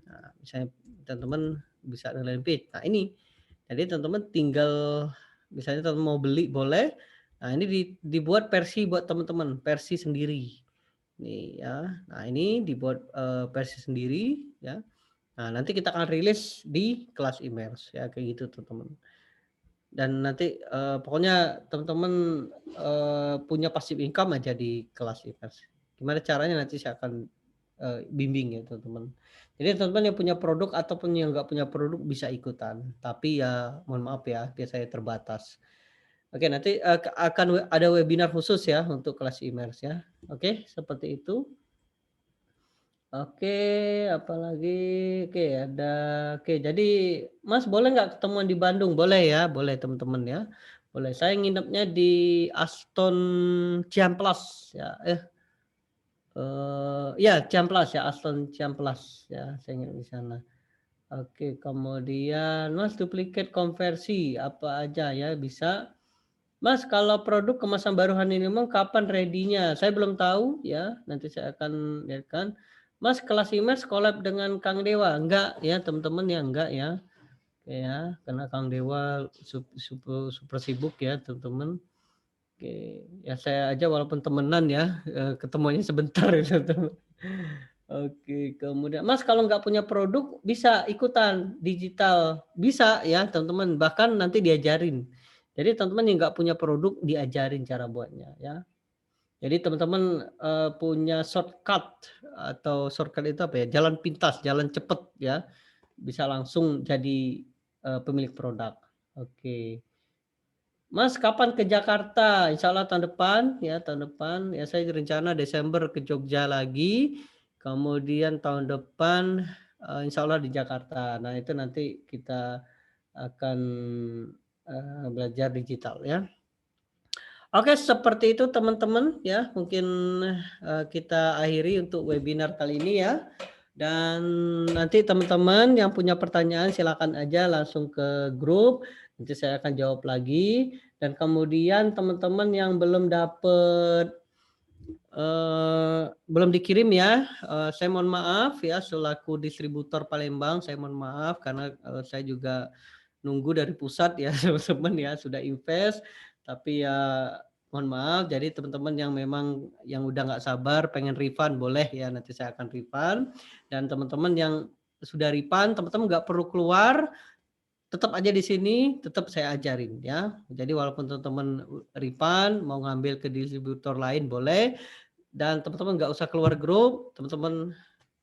Nah, misalnya teman-teman bisa dengan landing page. Nah ini. Jadi teman-teman tinggal misalnya teman mau beli boleh. Nah ini dibuat versi buat teman-teman, versi sendiri. Nih ya. Nah ini dibuat versi sendiri ya. Nah nanti kita akan rilis di kelas Immerse ya, kayak gitu teman-teman. Dan nanti pokoknya teman-teman punya passive income aja di kelas Immerse. Gimana caranya nanti saya akan bimbing ya teman-teman. Jadi teman-teman yang punya produk ataupun yang nggak punya produk bisa ikutan. Tapi ya mohon maaf ya, biasanya terbatas. Oke, nanti akan ada webinar khusus ya untuk kelas Immerse ya. Oke, seperti itu. Oke, apalagi? Oke, ada. Oke, jadi Mas boleh nggak ketemuan di Bandung? Boleh ya, boleh teman-teman ya. Boleh. Saya nginepnya di Aston Ciamplas ya. Ya Ciamplas ya, Aston Ciamplas ya. Saya nginep di sana. Oke, kemudian Mas duplikat konversi apa aja ya bisa. Mas, kalau produk kemasan baru Honey Lemon kapan ready-nya? Saya belum tahu ya, nanti saya akan lihatkan. Mas, kelas IMERS collab dengan Kang Dewa? Enggak ya, teman-teman ya, enggak ya. Oke ya, karena Kang Dewa super sibuk ya, teman-teman. Oke, ya saya aja walaupun temenan ya, ketemunya sebentar ya, teman. Oke, kemudian Mas kalau nggak punya produk bisa ikutan digital, bisa ya teman-teman, bahkan nanti diajarin. Jadi teman-teman yang nggak punya produk diajarin cara buatnya ya. Jadi teman-teman punya shortcut atau shortcut itu apa ya? Jalan pintas, jalan cepet ya, bisa langsung jadi pemilik produk. Oke. Mas kapan ke Jakarta? Insya Allah tahun depan ya, tahun depan ya saya rencana Desember ke Jogja lagi, kemudian tahun depan insya Allah di Jakarta. Nah itu nanti kita akan belajar digital ya. Oke seperti itu teman-teman ya, mungkin kita akhiri untuk webinar kali ini ya. Dan nanti teman-teman yang punya pertanyaan silakan aja langsung ke grup, nanti saya akan jawab lagi. Dan kemudian teman-teman yang belum dapat belum dikirim ya, saya mohon maaf ya selaku distributor Palembang, saya mohon maaf karena saya juga nunggu dari pusat ya teman-teman ya sudah invest, tapi ya mohon maaf. Jadi teman-teman yang memang yang udah nggak sabar pengen refund boleh ya, nanti saya akan refund. Dan teman-teman yang sudah refund, teman-teman nggak perlu keluar, tetap aja di sini, tetap saya ajarin ya. Jadi walaupun teman-teman refund mau ngambil ke distributor lain boleh, dan teman-teman nggak usah keluar grup, teman-teman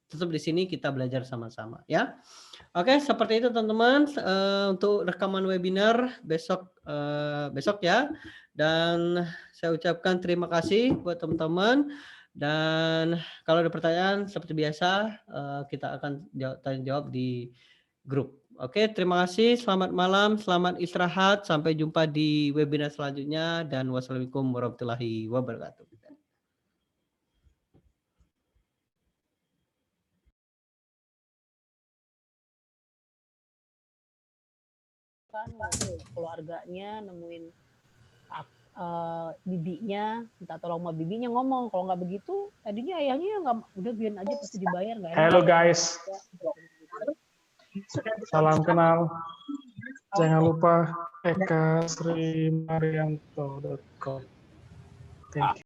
tetap di sini kita belajar sama-sama ya. Oke, seperti itu teman-teman untuk rekaman webinar besok ya. Dan saya ucapkan terima kasih buat teman-teman. Dan kalau ada pertanyaan seperti biasa kita akan tanya jawab di grup. Oke, terima kasih. Selamat malam, selamat istirahat. Sampai jumpa di webinar selanjutnya dan wassalamualaikum warahmatullahi wabarakatuh. Kan keluarganya nemuin bibinya, minta tolong sama bibinya ngomong, kalau nggak begitu tadinya ayahnya nggak, udah biarin aja pasti dibayar nggak. Halo guys, salam kenal, jangan lupa ekasrimarianto.com. Thank you.